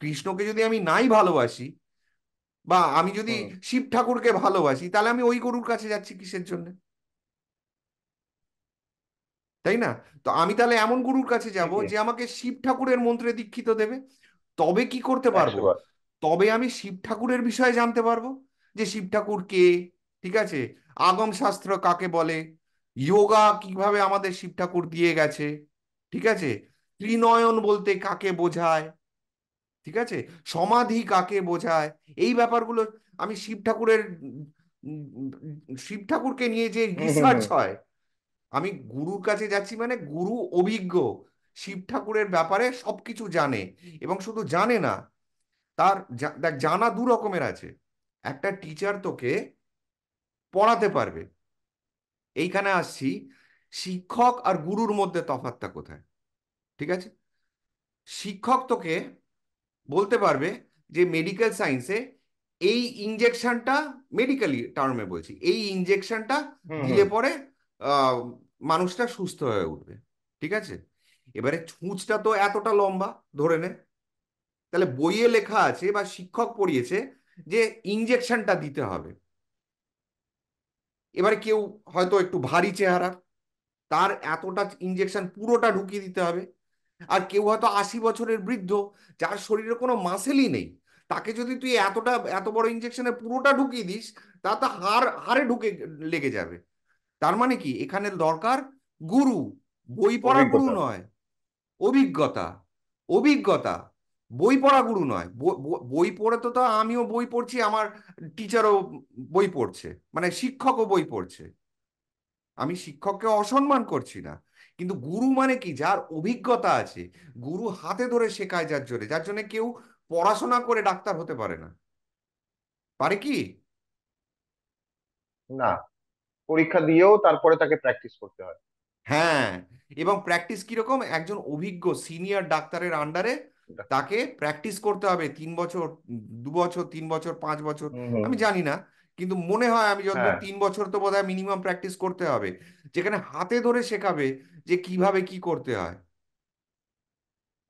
কৃষ্ণকে যদি আমি নাই ভালোবাসি, বা আমি যদি হুম। শিব ঠাকুরকে ভালোবাসি, তাহলে আমি ওই গরুর কাছে যাচ্ছি কিসের জন্য? তাই না? তো আমি তাহলে এমন গুরুর কাছে যাব ঠিকই। যে আমাকে শিব ঠাকুরের মন্ত্রে দীক্ষিত দেবে। তবে কি করতে পারবো? 100 বার। তবে আমি শিব ঠাকুরের বিষয়ে জানতে পারবো, যে শিব ঠাকুর কে, ঠিক আছে, আগম শাস্ত্র কাকে বলে, যোগা কিভাবে আমাদের শিব ঠাকুর দিয়ে গেছে, ঠিক আছে, ত্রিনয়ন বলতে কাকে বোঝায়, ঠিক আছে, সমাধি কাকে বোঝায়, এই ব্যাপারগুলো আমি শিব ঠাকুরের শিব ঠাকুরকে নিয়ে যে হুম, হুম, রিসার্চ হুম। হয়, আমি গুরুর কাছে যাচ্ছি মানে গুরু অভিজ্ঞ, শিব ঠাকুরের ব্যাপারে সবকিছু জানে। এবং শুধু জানে না, তার দেখ জানা দু রকমের আছে। একটা টিচার তোকে পড়াতে পারবে, এইখানে আসছি, শিক্ষক আর গুরুর মধ্যে তফাৎটা কোথায়, ঠিক আছে। শিক্ষক তোকে বলতে পারবে যে মেডিকেল সায়েন্সে এই ইনজেকশনটা, মেডিকেলি টার্মে বলছি, এই ইনজেকশনটা হুম, দিলে হুম। পরে আহ, মানুষটা সুস্থ হয়ে উঠবে, ঠিক আছে। এবারে ছুঁচটা তো এতটা লম্বা, ধরে নে, তাহলে বইয়ে লেখা আছে বা শিক্ষক পড়িয়েছে যে ইনজেকশনটা দিতে হবে। এবারে কেউ হয়তো একটু ভারী চেহারা, তার এতটা ইনজেকশন পুরোটা ঢুকিয়ে দিতে হবে। আর কেউ হয়তো 80 বছরের বৃদ্ধ, যার শরীরে কোনো মাসেলই নেই, তাকে যদি তুই এত বড় ইনজেকশনে পুরোটা ঢুকিয়ে দিস, তা তো হাড়ে ঢুকে লেগে যাবে। তার মানে কি, এখানে দরকার গুরু, বই পড়া গুরু অভিজ্ঞতা। নয়, অভিজ্ঞতা। অভিজ্ঞতা, বই পড়া গুরু নয়। বই পড়ে তো আমিও বই পড়ছি, আমার টিচারও বই পড়ছে, মানে শিক্ষকও বই পড়ছে, আমি শিক্ষককে অসম্মান করছি না। কিন্তু গুরু মানে কি, যার অভিজ্ঞতা আছে। গুরু হাতে ধরে শেখায়, যার জন্য কেউ পড়াশোনা করে ডাক্তার হতে পারে না, পারে কি? না, পরীক্ষা দিয়েও তারপরে তাকে প্র্যাকটিস করতে হয়। হ্যাঁ, এবং প্র্যাকটিস কিরকম, একজন অভিজ্ঞ সিনিয়র ডাক্তারের আন্ডারে তাকে প্র্যাকটিস করতে হবে 3 বছর, 2 বছর, 3 বছর, 5 বছর, হুম, হুম, আমি হুম। জানি না। কিন্তু মনে হয় আমি যতদূর, হ্যাঁ, 3 বছর তো বোধহয় মিনিমাম প্র্যাকটিস করতে হবে, যেখানে হাতে ধরে শেখাবে যে কিভাবে কি করতে হয়।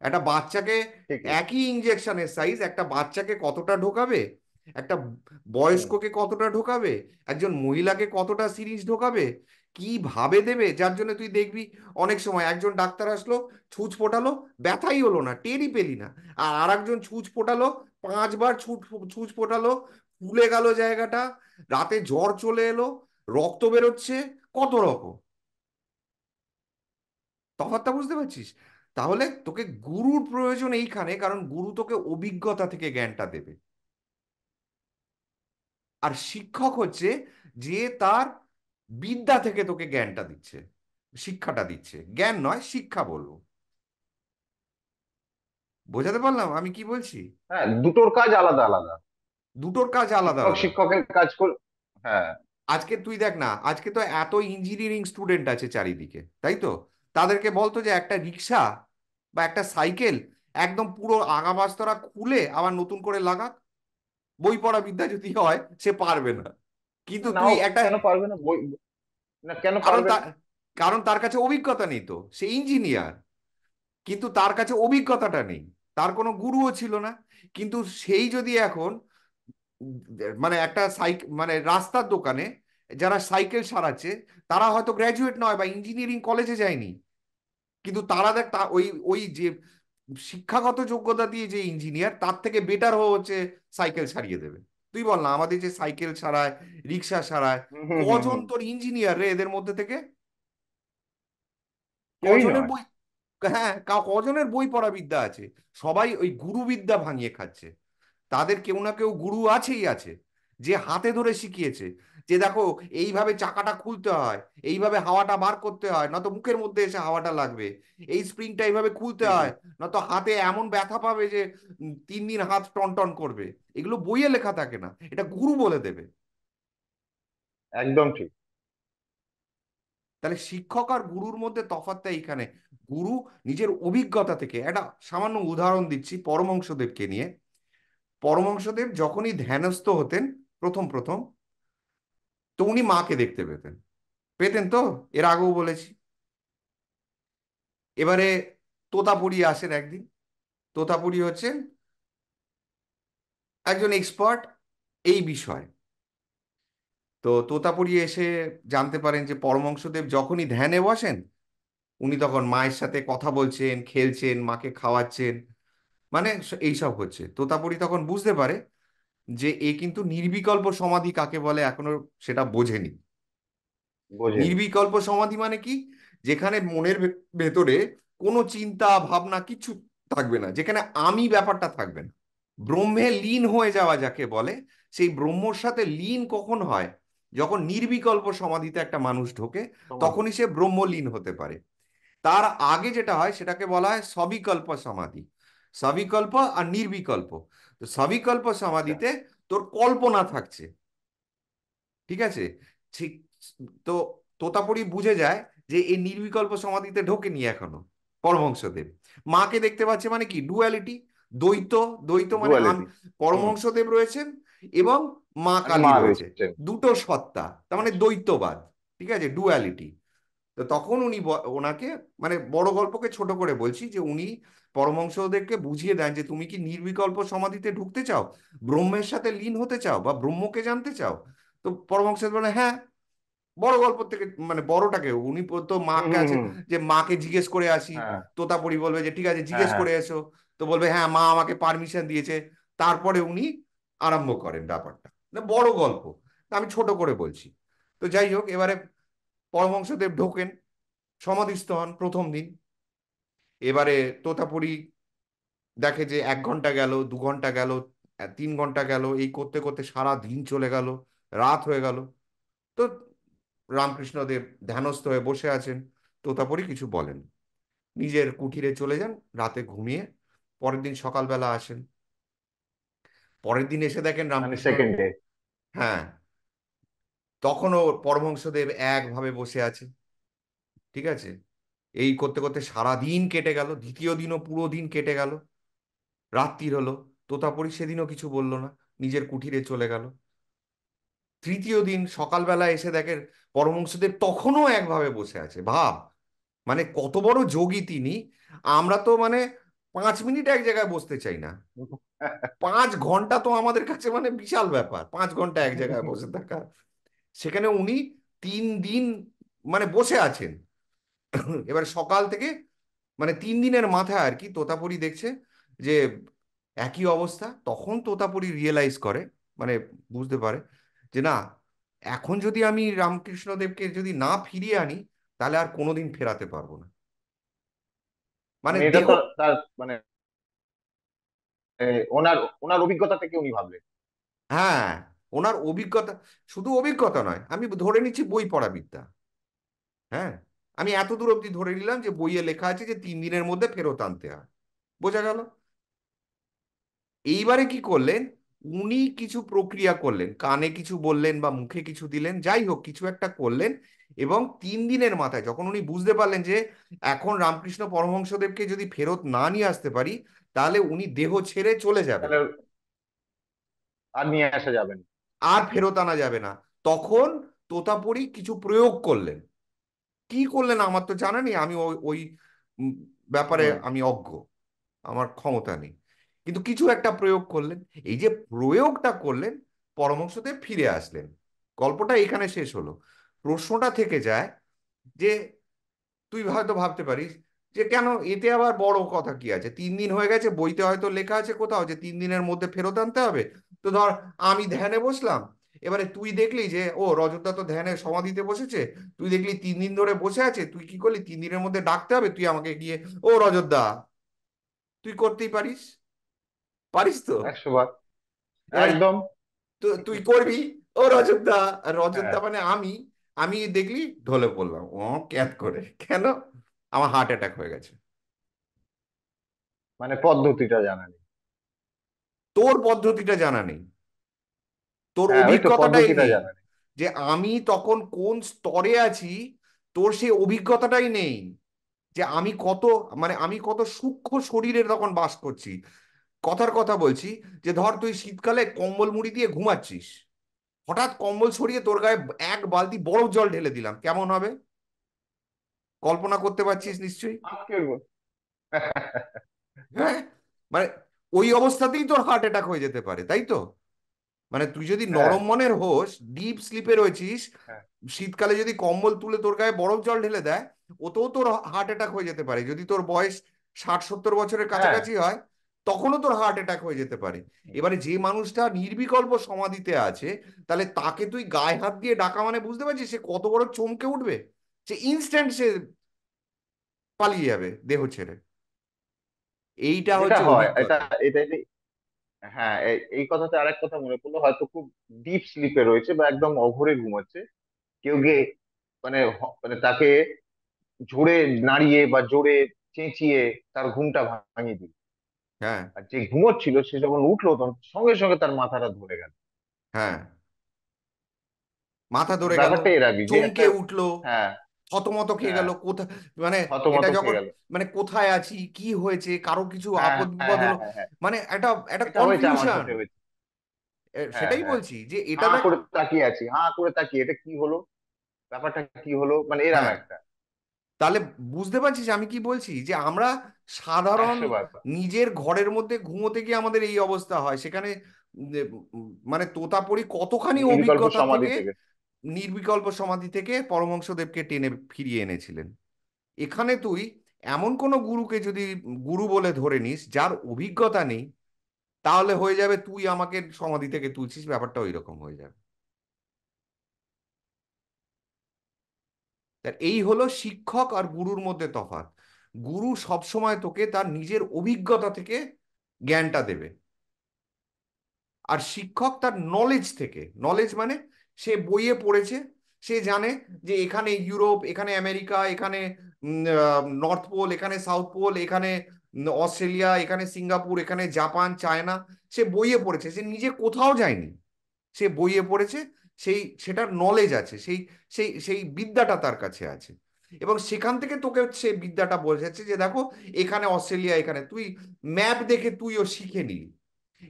একটা বাচ্চাকে ঠিকই। একই ইঞ্জেকশনের সাইজ, একটা বাচ্চাকে কতটা ঢোকাবে, একটা হুম। বয়স্ককে কতটা ঢোকাবে, একজন মহিলাকে কতটা সিরিঞ্জ ঢোকাবে, কিভাবে দেবে, যার জন্য তুই দেখবি অনেক সময় একজন ডাক্তার আসলো, ছুঁচ ফোটালো, ব্যথাই হলো না, টেরই পেলি না। আর আরেকজন ছুঁচ ফোটালো, 5 বার ছুঁচ ফোটালো, ফুলে গেল জায়গাটা, রাতে জ্বর চলে এলো, রক্ত বেরোচ্ছে, কত রকম তফাৎটা, বুঝতে পারছিস? তাহলে তোকে গুরুর প্রয়োজন এইখানে, কারণ গুরু তোকে অভিজ্ঞতা থেকে জ্ঞানটা দেবে। আর শিক্ষক হচ্ছে যে তার বিদ্যা থেকে তোকে জ্ঞানটা দিচ্ছে, শিক্ষাটা দিচ্ছে, জ্ঞান নয়, শিক্ষা বলবো। বোঝাতে পারলাম আমি কি বলছি? হ্যাঁ, দুটোর কাজ আলাদা আলাদা। দুটোর কাজ আলাদা শিক্ষক আলাদা। শিক্ষকের কাজ কর। হ্যাঁ। আজকে তুই দেখ না, আজকে তো এত ইঞ্জিনিয়ারিং স্টুডেন্ট আছে চারিদিকে, তাই তো? তাদেরকে বলতো যে একটা রিক্সা বা একটা সাইকেল একদম পুরো আগামাস্তরা খুলে আবার নতুন করে লাগাক, বই পড়া বিদ্যা যদি হয় সে পারবে না। কিন্তু তুই নাও, একটা, কেন পারবে না বই, না কেন কারণ পারবে না? তার কারণ তার কাছে অভিজ্ঞতা নেই, তো সে ইঞ্জিনিয়ার, কিন্তু তার কাছে অভিজ্ঞতাটা নেই, তার কোনো গুরুও ছিল না। কিন্তু সেই যদি এখন মানে একটা মানে রাস্তার দোকানে যারা সাইকেল সারাচ্ছে, তারা হয়তো গ্র্যাজুয়েট নয় বা ইঞ্জিনিয়ারিং কলেজে যায়নি, কিন্তু তারা দেখ ওই ওই যে শিক্ষাগত যোগ্যতা দিয়ে যে ইঞ্জিনিয়ার, তার থেকে বেটার হচ্ছে সাইকেল সারিয়ে দেবে। তুই বল না, আমাদের যে সাইকেল সারায়, রিক্সা সারায়, হুম হুম হুম কজন হুম। তোর ইঞ্জিনিয়ার রে এদের মধ্যে থেকে? কেউই কজনের নয়। বই, হ্যাঁ, কজনের বই পড়া বিদ্যা আছে? সবাই ওই গুরুবিদ্যা ভাঙিয়ে খাচ্ছে। তাদের কেউ না কেউ গুরু আছেই আছে, যে হাতে ধরে শিখিয়েছে, যে দেখো এইভাবে চাকাটা খুলতে হয়, এইভাবে হাওয়াটা বার করতে হয়, নয়তো মুখের মধ্যে এসে হাওয়াটা লাগবে, এই স্প্রিংটা এইভাবে খুলতে ঠিকই। হয়, নয়তো হাতে এমন ব্যথা পাবে যে 3 দিন হাত টন টন করবে। এগুলো বইয়ে লেখা থাকে না, এটা গুরু বলে দেবে। একদম ঠিক। তাহলে শিক্ষক আর গুরুর মধ্যে তফাৎটা এইখানে। গুরু নিজের অভিজ্ঞতা থেকে, একটা সামান্য উদাহরণ দিচ্ছি পরমহংসদেবকে নিয়ে। পরমহংসদেব যখনই ধ্যানস্থ হতেন প্রথম প্রথম, তো উনি মাকে দেখতে পেতেন, পেতেন তো, এর আগেও বলেছি। এবারে তোতাপুরি আসেন একদিন। তোতাপুরি হচ্ছেন একজন এক্সপার্ট এই বিষয়ে। তো তোতাপুরি এসে জানতে পারেন যে পরমহংসদেব যখনই ধ্যানে বসেন, উনি তখন মায়ের সাথে কথা বলছেন, খেলছেন, মাকে খাওয়াচ্ছেন, মানে এইসব হচ্ছে। তোতাপুরি তখন বুঝতে পারে যে এ কিন্তু নির্বিকল্প সমাধি কাকে বলে এখনো সেটা বোঝেনি। বোঝেনি। নির্বিকল্প সমাধি মানে কি? যেখানে মনের ভেতরে কোনো চিন্তা ভাবনা কিছু থাকবে না, যেখানে আমি ব্যাপারটা থাকবে না। ব্রহ্মে লীন হয়ে যাওয়া যাকে বলে, সেই ব্রহ্মর সাথে লীন কখন হয়? যখন নির্বিকল্প সমাধিতে একটা মানুষ ঢোকে, সমাধি। তখনই সে ব্রহ্মলীন হতে পারে। তার আগে যেটা হয় সেটাকে বলা হয় সবিকল্প সমাধি। সবিকল্প আর নির্বিকল্প। তো সবিকল্প আচ্ছা। সমাধিতে তোর কল্পনা থাকছে, ঠিক আছে? ঠিক। তো তোতাপুরি বুঝে যায় যে এই নির্বিকল্প সমাধিতে ঢোকেনি এখনো পরমহংসদেব। মাকে দেখতে পাচ্ছে মানে কি? ডুয়ালিটি, দ্বৈত। দ্বৈত মানে ডুয়ালিটি। হুম। পরমহংসদেব রয়েছেন এবং মা আর কালী মা রয়েছে, রয়েছেন। দুটো সত্তা, তার মানে আচ্ছা। দ্বৈতবাদ। ঠিক আছে, ডুয়ালিটি। তো তখন উনি ওনাকে, মানে বড় গল্পকে ছোট করে বলছি, যে উনি পরমহংসদেরকে বুঝিয়ে দেন যে তুমি কি নির্বিকল্প সমাধিতে ঢুকতে চাও, ব্রহ্মের সাথে লীন হতে চাও বা ব্রহ্মকে জানতে চাও? তো পরমহংসদেব বলে হ্যাঁ। বড় গল্প থেকে, মানে বড়টাকে উনি তো হুম মাকে হুম আছে, হুম। যে মাকে জিজ্ঞেস করে আসি। হ্যাঁ তোতাপুরি বলবে যে ঠিক আছে, হ্যাঁ জিজ্ঞেস হ্যাঁ। করে এসো। তো বলবে হ্যাঁ, মা আমাকে পারমিশন দিয়েছে। তারপরে উনি আরম্ভ করেন ব্যাপারটা। না, বড় গল্প, আমি ছোট করে বলছি। তো যাই হোক, এবারে পরমহংসদেব ঢোকেন, সমাধিস্থ হন প্রথম দিন। এবারে তোতাপুরি দেখে যে 1 ঘন্টা গেল, 2 ঘন্টা গেল, 3 ঘন্টা গেল, এই করতে করতে সারা দিন চলে গেল, রাত হয়ে গেল। তো রামকৃষ্ণদেব ধ্যানস্থ হয়ে বসে আছেন। তোতাপুরি কিছু বলেন, নিজের কুঠিরে চলে যান, রাতে ঘুমিয়ে পরের দিন সকালবেলা আসেন। পরের দিন এসে দেখেন মানে রামকৃষ্ণ, সেকেন্ড ডে। হ্যাঁ, তখনও পরমহংসদেব একভাবে বসে আছে। ঠিক আছে, এই করতে করতে সারা দিন কেটে গেল, দ্বিতীয় দিনও পুরো দিন কেটে গেল, রাত্রির হলো। তোতাপুরি সেদিনও কিছু বলল না, নিজের কুঠিরে চলে গেল। তৃতীয় দিন সকালবেলা এসে দেখেন পরমহংসদেব তখনও একভাবে বসে আছে। ভাব, মানে কত বড় যোগী তিনি! আমরা তো মানে 5 মিনিট এক জায়গায় বসতে চাই না, 5 ঘন্টা তো আমাদের কাছে মানে বিশাল ব্যাপার, 5 ঘন্টা এক জায়গায় বসে থাকা। সেখানে উনি 3 দিন মানে বসে আছেন। এবার সকাল থেকে, মানে 3 দিনের মাথায় আর কি, তোতাপুরি দেখছে যে একই অবস্থা। তখন তোতাপুরি রিয়েলাইজ করে, মানে বুঝতে পারে যে না, এখন যদি আমি রামকৃষ্ণদেবকে যদি না ফিরিয়ে আনি, তাহলে আর কোনোদিন ফেরাতে পারবো না। মানে মানে এটা দেহ, তো তার মানে ওনার ওনার অভিজ্ঞতা থেকে উনি ভাবলেন। হ্যাঁ, ওনার অভিজ্ঞতা, শুধু অভিজ্ঞতা নয়, আমি ধরে নিচ্ছি বই পড়া বিদ্যা। হ্যাঁ, আমি এত দূর অব্দি ধরে নিলাম যে বইয়ে লেখা আছে যে 3 দিনের মধ্যে ফেরত আনতে হয়। বোঝা গেল? এইবারে কি করলেন, উনি কিছু প্রক্রিয়া করলেন, কানে কিছু বললেন বা মুখে কিছু দিলেন, যাই হোক কিছু একটা করলেন। এবং 3 দিনের মাথায় যখন উনি বুঝতে পারলেন যে এখন রামকৃষ্ণ পরমহংসদেবকে যদি ফেরত না নিয়ে আসতে পারি, তাহলে উনি দেহ ছেড়ে চলে যাবেন, তাহলে আর নিয়ে আসা যাবে না। আর ফেরত আনা যাবে না, তখন তোতাপুরী কিছু প্রয়োগ করলেন। কি করলেন আমার তো জানা নেই, আমি ওই ওই উম, ব্যাপারে হুম। আমি অজ্ঞ, আমার ক্ষমতা নেই। কিন্তু কিছু একটা প্রয়োগ করলেন। এই যে প্রয়োগটা করলেন, পরমহংসদেব ফিরে আসলেন। গল্পটা এখানে শেষ হলো। প্রশ্নটা থেকে যায় যে তুই হয়তো ভাবতে পারিস যে কেন, এতে আবার বড় কথা কি আছে, 3 দিন হয়ে গেছে, বইতে হয়তো লেখা আছে কোথাও যে 3 দিনের মধ্যে ফেরত আনতে হবে। তো ধর আমি ধ্যানে বসলাম, এবারে তুই দেখলি যে ও রজতদা তো ধ্যানে সমাধিতে বসেছে, তুই দেখলি 3 দিন ধরে বসে আছে, তুই কি করলি, 3 দিনের মধ্যে ডাকতে হবে, তুই আমাকে গিয়ে ও রজতদা, তুই করতেই পারিস, পারিস তো। 100 বার। এবারে একদম। তুই করবি ও রজতদা, আর হ্যাঁ, রজতদা মানে আমি, আমি দেখলি ঢলে পড়লাম ও ক্যাত করে, কেন, আমার হার্ট অ্যাটাক হয়ে গেছে। মানে পদ্ধতিটা জানা নেই। তোর পদ্ধতিটা জানা নেই, তোর হ্যাঁ, ওই তো অভিজ্ঞতাটাই পদ্ধতিটা নেই, জানা নেই। যে আমি তখন কোন স্তরে আছি, তোর সেই অভিজ্ঞতাটাই নেই, যে আমি কত, মানে আমি কত সূক্ষ্ম শরীরে তখন বাস করছি। কথার কথা বলছি, যে ধর তুই শীতকালে কম্বল মুড়ি দিয়ে ঘুমাচ্ছিস, হঠাৎ কম্বল সরিয়ে তোর গায়ে 1 বালতি বরফ জল ঢেলে দিলাম, কেমন হবে? কল্পনা করতে পারছিস নিশ্চয়ই। আজকে বল। হ্যাঁ, মানে ওই অবস্থাতেই তোর হার্ট অ্যাটাক হয়ে যেতে পারে, তাই তো? মানে তুই যদি হ্যাঁ, নরম মনের হোস, ডিপ স্লিপে রয়েছিস, হ্যাঁ, শীতকালে যদি কম্বল তুলে তোর গায়ে বরফ জল ঢেলে দেয়, ওতেও তোর হার্ট অ্যাটাক হয়ে যেতে পারে। যদি তোর বয়স 60-70 বছরের হ্যাঁ। কাছাকাছি হয়, তখনও তোর হার্ট অ্যাটাক হয়ে যেতে পারে। এবারে যে মানুষটা নির্বিকল্প সমাধিতে আছে, তাহলে তাকে তুই গায়ে হাত দিয়ে ডাকা মানে বুঝতে পারছিস সে কত বড় চমকে উঠবে, সে ইনস্ট্যান্ট সে পালিয়ে যাবে দেহ ছেড়ে। এইটা যেটা হচ্ছে হয় এটা, অভিজ্ঞতা। এটাই। হ্যাঁ, এই কথাতে আরেক কথা মনে পড়লো, হয়তো খুব ডিপ স্লিপে রয়েছে বা একদম অঘোরে ঘুমাচ্ছে, কেউ গিয়ে মানে মানে তাকে জোরে নাড়িয়ে বা জোরে চেঁচিয়ে তার ঘুমটা ভাঙিয়ে দিল। হ্যাঁ, আর যে ঘুমোচ্ছিল সে যখন উঠলো তখন সঙ্গে সঙ্গে তার মাথাটা ধরে গেল। হ্যাঁ, মাথা মানে ধরে গেল, ব্যাপারটা এরাবি যে একটা। চমকে উঠলো, হ্যাঁ, থতমত খেয়ে হ্যাঁ। গেল, কোথায়, মানে হতমত এটা খেয়ে যখন, গেল। মানে কোথায় আছি, কি হয়েছে, কারো কিছু হ্যাঁ, আপদ হ্যাঁ, বিপদ হ্যাঁ, হলো, হ্যাঁ, হ্যাঁ। মানে একটা একটা এটা হয়েছে, আমার কনফিউশন। সাথে হয়েছে। হ্যাঁ, সেটাই হ্যাঁ। বলছি যে এটা হাঁ দেখ। করে তাকিয়ে আছি, হাঁ করে তাকিয়ে, এটা কি হলো, ব্যাপারটা কি হলো, মানে এরম হ্যাঁ, একটা। তাহলে বুঝতে পারছিস আমি কি বলছি, যে আমরা সাধারণ 100 বার। নিজের ঘরের মধ্যে ঘুমোতে গিয়ে আমাদের এই অবস্থা হয়, সেখানে মানে তোতাপুরি কতখানি নির্বিকল্প অভিজ্ঞতা সমাধি থেকে, থেকে। নির্বিকল্প সমাধি থেকে পরমহংসদেবকে টেনে ফিরিয়ে এনেছিলেন। এখানে তুই এমন কোনো গুরুকে যদি গুরু বলে ধরে নিস যার অভিজ্ঞতা নেই, তাহলে হয়ে যাবে তুই আমাকে সমাধি থেকে তুলছিস, ব্যাপারটা ওই রকম হয়ে যাবে। তা এই হলো শিক্ষক আর গুরুর মধ্যে তফাৎ। গুরু সবসময় তোকে তার নিজের অভিজ্ঞতা থেকে জ্ঞানটা দেবে, আর শিক্ষক তার নলেজ থেকে, নলেজ মানে সে বইয়ে পড়েছে, সে জানে যে এখানে ইউরোপ, এখানে আমেরিকা, এখানে নর্থ পোল, এখানে সাউথ পোল, এখানে অস্ট্রেলিয়া, এখানে সিঙ্গাপুর, এখানে জাপান, চায়না, সে বইয়ে পড়েছে, সে নিজে কোথাও যায়নি, সে বইয়ে পড়েছে, সেটার নলেজ আছে, সেই সেই সেই বিদ্যাটা তার কাছে আছে। এবং সেখান থেকে তোকে সে বিদ্যাটা বোঝাচ্ছে যে দেখো এখানে অস্ট্রেলিয়া, এখানে তুই ম্যাপ দেখে তুইও শিখে নিলি।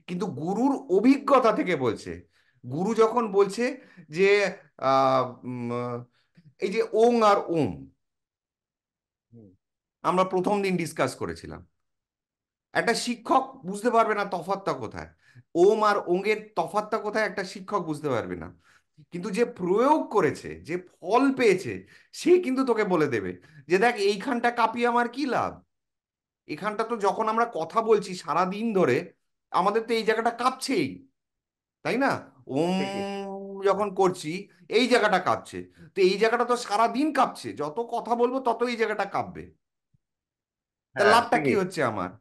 কিন্তু গুরুর অভিজ্ঞতা থেকে বলছে। গুরু যখন বলছে যে আহ, উম, এই যে ওং আর ওম, হুম। আমরা প্রথম দিন ডিসকাস করেছিলাম, একটা শিক্ষক বুঝতে পারবে না তফাৎটা কোথায়, ওম আর ওঙ্গের তফাৎটা কোথায় একটা শিক্ষক বুঝতে পারবে না। কিন্তু যে প্রয়োগ করেছে, যে ফল পেয়েছে, সে কিন্তু তোকে বলে দেবে যে দেখ এইখানটা কাঁপিয়ে আমার কি লাভ, এখানটা তো যখন আমরা কথা বলছি সারা দিন ধরে, আমাদের তো এই জায়গাটা কাঁপছেই, তাই না? ওম ঠিকই। যখন করছি, এই জায়গাটা কাঁপছে, তো এই জায়গাটা তো সারা দিন কাঁপছে, যত কথা বলবো তত এই জায়গাটা কাঁপবে, তা হ্যাঁ, লাভটা কি ঠিকই। হচ্ছে আমার?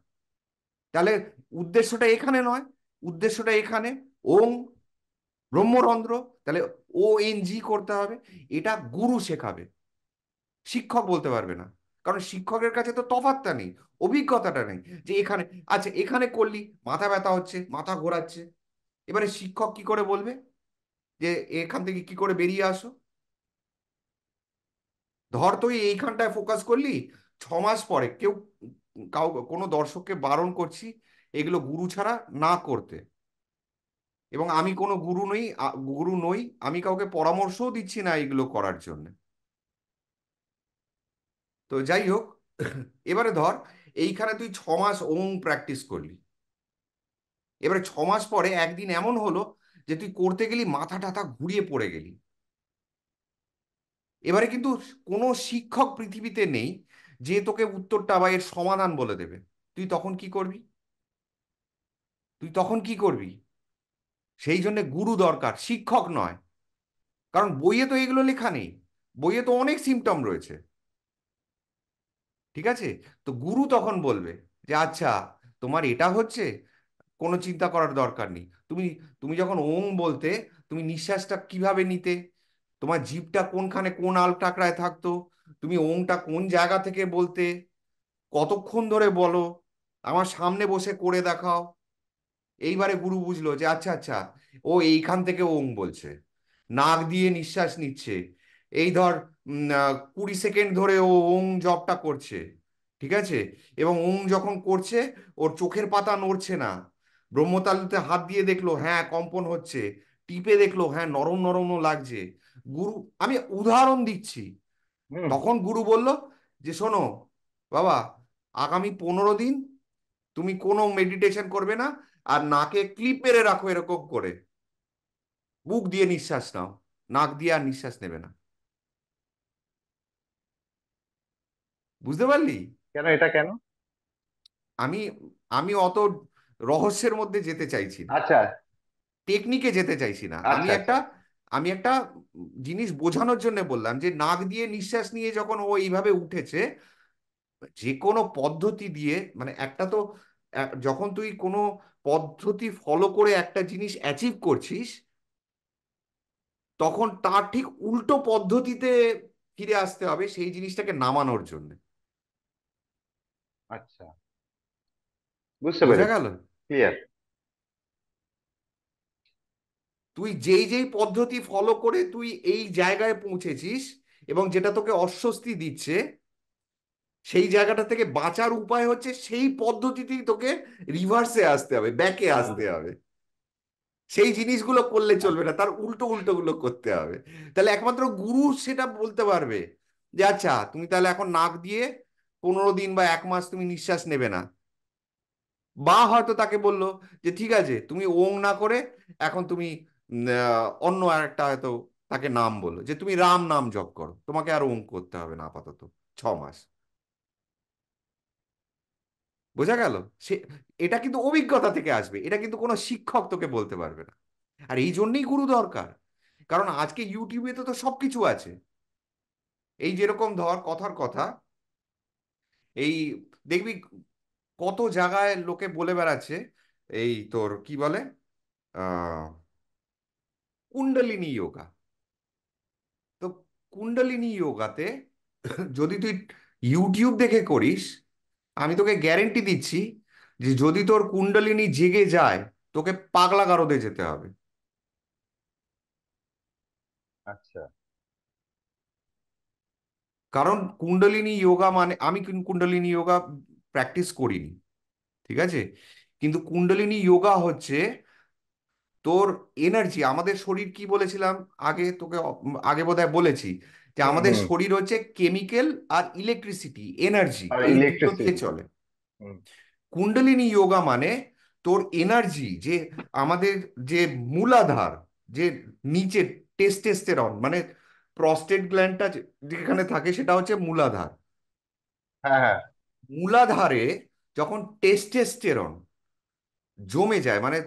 তাহলে উদ্দেশ্যটা এখানে নয়, উদ্দেশ্যটা এখানে, ওম ব্রহ্মরন্ধ্র, তাহলে ONG করতে হবে। এটা গুরু শেখাবে, শিক্ষক বলতে পারবে না, কারণ শিক্ষকের কাছে তো তফাৎটা নেই, অভিজ্ঞতাটা নেই, যে এখানে, আচ্ছা এখানে করলি মাথা ব্যথা হচ্ছে, মাথা ঘোরাচ্ছে, এবারে শিক্ষক কি করে বলবে যে এখান থেকে কি করে বেরিয়ে আসো? ধর তুই এইখানটায় ফোকাস করলি, 6 মাস পরে কেউ, কোনো দর্শককে বারণ করছি এগুলো গুরু ছাড়া না করতে। এবং আমি কোনো গুরু নই, আমি কাউকে পরামর্শও দিচ্ছি না এগুলো করার জন্য। তো যাই হোক, এবারে ধর এইখানে তুই 6 মাস ওম প্র্যাকটিস করলি। এবারে 6 মাস পরে একদিন এমন হলো যে তুই করতে গেলি, মাথা টাথা ঘুরিয়ে পড়ে গেলি। এবারে কিন্তু কোনো শিক্ষক পৃথিবীতে নেই যে তোকে উত্তরটা বা এর সমাধান বলে দেবে। তুই তখন কি করবি? তুই তখন কি করবি? সেই জন্য গুরু দরকার, শিক্ষক নয়। কারণ বইয়ে তো এগুলো লেখা নেই, বইয়ে তো অনেক সিমটম রয়েছে। ঠিক আছে? তো গুরু তখন বলবে যে আচ্ছা, তোমার এটা হচ্ছে, কোনো চিন্তা করার দরকার নেই। তুমি তুমি যখন ওং বলতে, তুমি নিঃশ্বাসটা কিভাবে নিতে, তোমার জিভটা কোনখানে কোন আলটাকড়ায় থাকতো, তুমি ওংটা কোন জায়গা থেকে বলতে, কতক্ষণ ধরে বলো, আমার সামনে বসে করে দেখাও। এইবারে গুরু বুঝলো যে আচ্ছা আচ্ছা, ও এইখান থেকে ওং বলছে, নাক দিয়ে নিঃশ্বাস নিচ্ছে। এই ধর 20 সেকেন্ড ধরে ও ওং জপটা করছে। ঠিক আছে? এবং ওং যখন করছে, ওর চোখের পাতা নড়ছে না। ব্রহ্মতালুতে হাত দিয়ে দেখলো, হ্যাঁ কম্পন হচ্ছে। টিপে দেখলো, হ্যাঁ নরম নরমও লাগছে। গুরু, আমি উদাহরণ দিচ্ছি। হুম। তখন গুরু বলল যে শোনো বাবা, আগামী 15 দিন তুমি কোনো মেডিটেশন করবে না, আর নাকে ক্লিপ মেরে রাখো এরকম করে, বুক দিয়ে নিঃশ্বাস নাও, নাক দিয়ে আর নিঃশ্বাস নেবে না। বুঝতে পারলি? কেন, এটা কেন? আমি আমি অত রহস্যের মধ্যে যেতে চাইছি না, আচ্ছা, টেকনিকে যেতে চাইছি না। আমি আচ্ছা, একটা আচ্ছা। আমি একটা জিনিস বোঝানোর জন্য বললাম যে নাক দিয়ে নিঃশ্বাস নিয়ে যখন ও এইভাবে উঠেছে, যে কোনো পদ্ধতি দিয়ে, মানে একটা তো, যখন তুই কোনো পদ্ধতি ফলো করে একটা জিনিস অ্যাচিভ করছিস, তখন তার ঠিক উল্টো পদ্ধতিতে ফিরে আসতে হবে সেই জিনিসটাকে নামানোর জন্য। আচ্ছা, বুঝতে বোঝা পেরেছি। গেল? ক্লিয়ার। তুই যেই যেই পদ্ধতি ফলো করে তুই এই জায়গায় পৌঁছেছিস, এবং যেটা তোকে অস্বস্তি দিচ্ছে, সেই জায়গাটা থেকে বাঁচার উপায় হচ্ছে সেই পদ্ধতিতেই তোকে রিভার্সে আসতে হবে, ব্যাকে আসতে হবে। সেই জিনিসগুলো করলে চলবে না, তার উল্টো উল্টো গুলো করতে হবে। তাহলে একমাত্র গুরু সেটা বলতে পারবে যে আচ্ছা, তুমি তাহলে এখন নাক দিয়ে 15 দিন বা 1 মাস তুমি নিঃশ্বাস নেবে না। বা হয়তো তাকে বললো যে ঠিক আছে, তুমি ওং না করে এখন তুমি অন্য আরেকটা হয়তো, তাকে নাম বললো যে তুমি রাম নাম জপ করো, তোমাকে আর ওং করতে হবে না আপাতত 6 মাস। বোঝা গেল? সে, এটা কিন্তু অভিজ্ঞতা থেকে আসবে, এটা কিন্তু কোনো শিক্ষক তোকে বলতে পারবে না। আর এই জন্যই গুরু দরকার। কারণ আজকে ইউটিউবে তো তো সবকিছু আছে। এই যেরকম ধর কথার কথা, এই দেখবি কত জায়গায় লোকে বলে বেড়াচ্ছে, এই তোর কি বলে, আহ কুণ্ডলিনী যোগা। তো কুণ্ডলিনী যোগাতে যদি তুই ইউটিউব দেখে করিস, আমি তোকে গ্যারেন্টি দিচ্ছি যে যদি তোর কুণ্ডলিনী জেগে যায়, তোকে পাগলা গারদে যেতে হবে। আচ্ছা। কারণ কুণ্ডলিনী যোগা মানে, আমি কিন্তু কুণ্ডলিনী যোগা প্র্যাকটিস করিনি। ঠিক আছে? কিন্তু কুণ্ডলিনী যোগা হচ্ছে তোর এনার্জি, আমাদের শরীর কি বলেছিলাম আগে তোকে, আগে বোধহয় বলেছি যে হুম, আমাদের হুম। শরীর হচ্ছে কেমিক্যাল আর ইলেকট্রিসিটি, এনার্জি, আর এই দুটো দিয়ে ইলেকট্রিসিটি। চলে। হুম। কুণ্ডলিনী যোগা মানে তোর এনার্জি, যে আমাদের যে মূলাধার, যে নিচে টেস্টোস্টেরন, মানে প্রস্টেট গ্ল্যান্ডটা যেখানে থাকে সেটা হচ্ছে মূলাধার। হ্যাঁ, হ্যাঁ। মূলাধারে যখন টেস্টোস্টেরন জমে যায়, মানে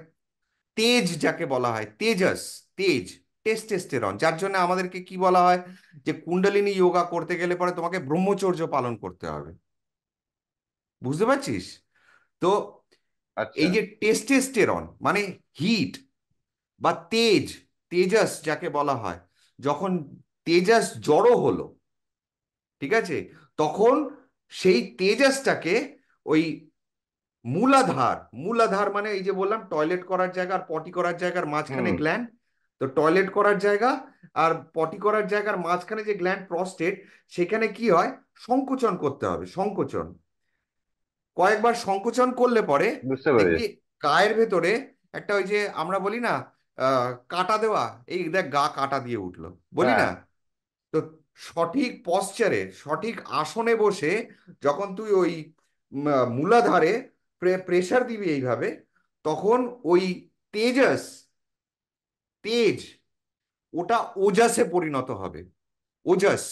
তেজ যাকে বলা হয়, তেজস, তেজ, টেস্টোস্টেরন, যার জন্য আমাদেরকে কি বলা হয় যে কুণ্ডলিনী যোগা করতে গেলে পরে তোমাকে ব্রহ্মচর্য পালন করতে হবে। বুঝতে পারছিস? তো আচ্ছা। এই যে টেস্টোস্টেরন মানে হিট বা তেজ, তেজস যাকে বলা হয়, যখন তেজস জড়ো হলো, ঠিক আছে, তখন সেই তেজসটাকে ওই মূলাধার, মূলাধার মানে এই যে বললাম টয়লেট করার জায়গা আর পটি করার জায়গার মাঝখানে হুম। গ্ল্যান্ড। তো টয়লেট করার জায়গা আর পটি করার জায়গার মাঝখানে যে গ্ল্যান্ড প্রস্টেট, সেখানে কি হয়, সংকোচন করতে হবে, সংকোচন। কয়েকবার সংকোচন করলে পরে বুঝতে দেখবি পেরেছি। গায়ের ভেতরে একটা ওই যে আমরা বলি না কাটা দেওয়া, এই দেখ গা কাটা দিয়ে উঠলো, বলি হ্যাঁ। না। তো সঠিক পশ্চারে, সঠিক আসনে বসে যখন তুই ওই মূলাধারে প্রেসার দিবি এইভাবে, তখন ওই তেজস, তেজ, ওটা ওজাসে পরিণত হবে। ওজাস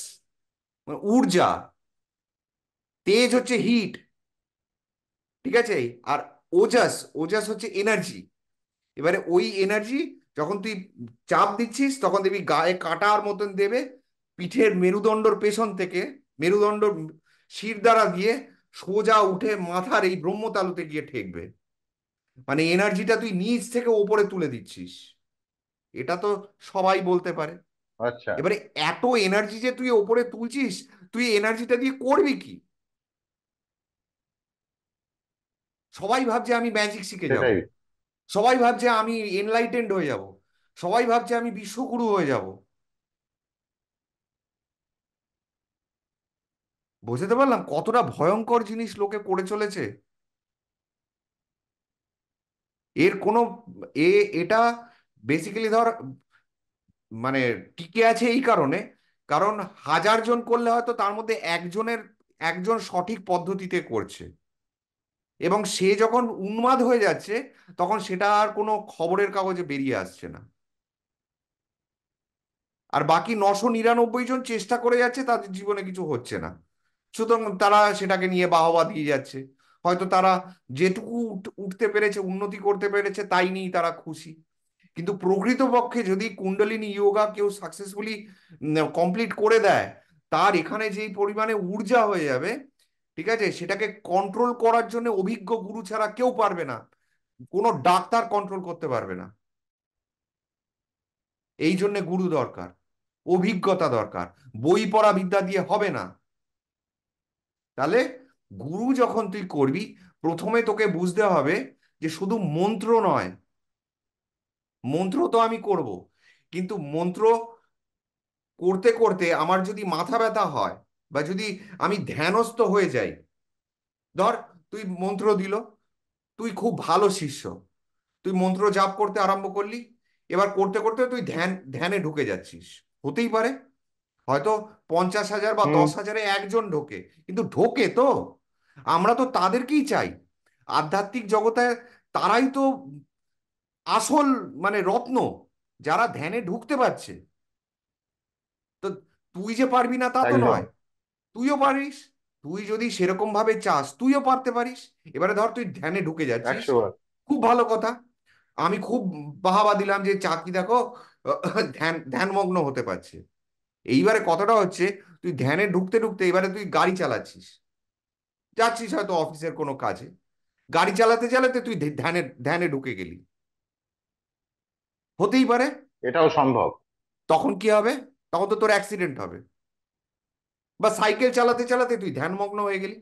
মানে ঊর্জা, তেজ হচ্ছে হিট, ঠিক আছে। আর ওজাস, ওজাস হচ্ছে এনার্জি। এবারে ওই এনার্জি যখন তুই চাপ দিচ্ছিস তখন দেখবি গায়ে কাটার মতন দেবে, পিঠের মেরুদণ্ডর পেছন থেকে, মেরুদণ্ড শির দ্বারা দিয়ে সোজা উঠে মাথার এই ব্রহ্মতালুতে গিয়ে ঠেকবে। মানে এনার্জিটা তুই নিচ থেকে ওপরে তুলে দিচ্ছিস। এটা তো সবাই বলতে পারে। আচ্ছা। এবারে এত এনার্জি যে তুই ওপরে তুলছিস, তুই এনার্জিটা দিয়ে করবি কি? সবাই ভাবছে আমি ম্যাজিক শিখে যাব, সেটাই। সবাই ভাবছে আমি এনলাইটেন্ড হয়ে যাব, সবাই ভাবছে আমি বিশ্বগুরু হয়ে যাব। বুঝতে পারলাম কতটা ভয়ঙ্কর জিনিস লোকে করে চলেছে। এর কোনো এ এটা বেসিক্যালি ধর মানে টিকে আছে এই কারণে, কারণ হাজার জন করলে হয়তো তার মধ্যে একজন সঠিক পদ্ধতিতে করছে, এবং সে যখন উন্মাদ হয়ে যাচ্ছে তখন সেটা আর কোনো খবরের কাগজে বেরিয়ে আসছে না। আর বাকি 999 জন চেষ্টা করে যাচ্ছে, তাদের জীবনে কিছু হচ্ছে না, সুতরাং তারা সেটাকে নিয়ে বাহবা দিয়ে যাচ্ছে। হয়তো তারা যেটুকু উঠতে পেরেছে, উন্নতি করতে পেরেছে, তাই নিয়েই তারা খুশি। কিন্তু প্রকৃতপক্ষে যদি কুণ্ডলিনী যোগা কেউ সাকসেসফুলি কমপ্লিট করে দেয়, তার এখানে যেই পরিমাণে ঊর্জা হয়ে যাবে, ঠিক আছে, সেটাকে কন্ট্রোল করার জন্য অভিজ্ঞ গুরু ছাড়া কেউ পারবে না। কোনো ডাক্তার কন্ট্রোল করতে পারবে না। এই জন্য গুরু দরকার, অভিজ্ঞতা দরকার। বই পড়া বিদ্যা দিয়ে হবে না। তাহলে গুরু যখন তুই করবি, প্রথমে তোকে বুঝতে হবে যে শুধু মন্ত্র নয়, মন্ত্র তো আমি করব, কিন্তু মন্ত্র করতে করতে আমার যদি মাথা ব্যথা হয়, বা যদি আমি ধ্যানস্থ হয়ে যাই, ধর তুই মন্ত্র দিল, তুই খুব ভালো শিষ্য, তুই মন্ত্র জাপ করতে আরম্ভ করলি, এবার করতে করতে তুই ধ্যানে ঢুকে যাচ্ছিস, হতেই পারে হয়তো 50,000 বা হুম। 10,000-এ একজন ঢোকে, কিন্তু ঢোকে তো। আমরা তো তাদেরকেই চাই আধ্যাত্মিক জগতে, তারাই তো আসল মানে রত্ন, যারা ধ্যানে ঢুকতে পারছে। তো তুই যে পারবি না তা তো একদম। নয়, তুইও পারিস। তুই যদি সেরকম ভাবে চাস তুইও পারতে পারিস। এবারে ধর তুই ধ্যানে ঢুকে যাচ্ছিস, 100 বার। খুব ভালো কথা, আমি খুব বাহাবা দিলাম যে চাকরি দেখো ধ্যানমগ্ন হতে পারছে। এইবারে কথাটা হচ্ছে, তুই ধ্যানে ঢুকতে ঢুকতে এবারে তুই গাড়ি চালাচ্ছিস, যাচ্ছিস হয়তো অফিসের কোনো কাজে, গাড়ি চালাতে চালাতে তুই ধ্যানে ধ্যানে ঢুকে গেলি, হতেই পারে। এটাও সম্ভব। তখন কি হবে? তখন তো তোর অ্যাক্সিডেন্ট হবে। বা সাইকেল চালাতে চালাতে তুই ধ্যানমগ্ন হয়ে গেলি,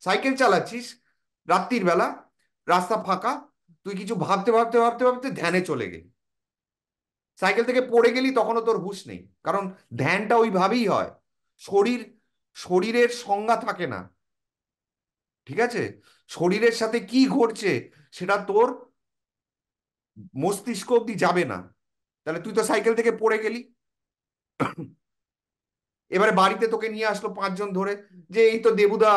সাইকেল চালাচ্ছিস রাত্রির বেলা, রাস্তা ফাঁকা, তুই কিছু ভাবতে ভাবতে ভাবতে ভাবতে ধ্যানে চলে গেলি, সাইকেল থেকে পড়ে গেলি, তখনও তোর হুঁশ নেই, কারণ ধ্যানটা ওইভাবেই হয়। শরীর, শরীরের সংজ্ঞা থাকে না, ঠিক আছে, শরীরের সাথে কি ঘটছে সেটা তোর মস্তিষ্ক অব্দি যাবে না। তাহলে তুই তো সাইকেল থেকে পড়ে গেলি, এবারে বাড়িতে তোকে নিয়ে আসলো 5 জন ধরে, যে এই তো দেবুদা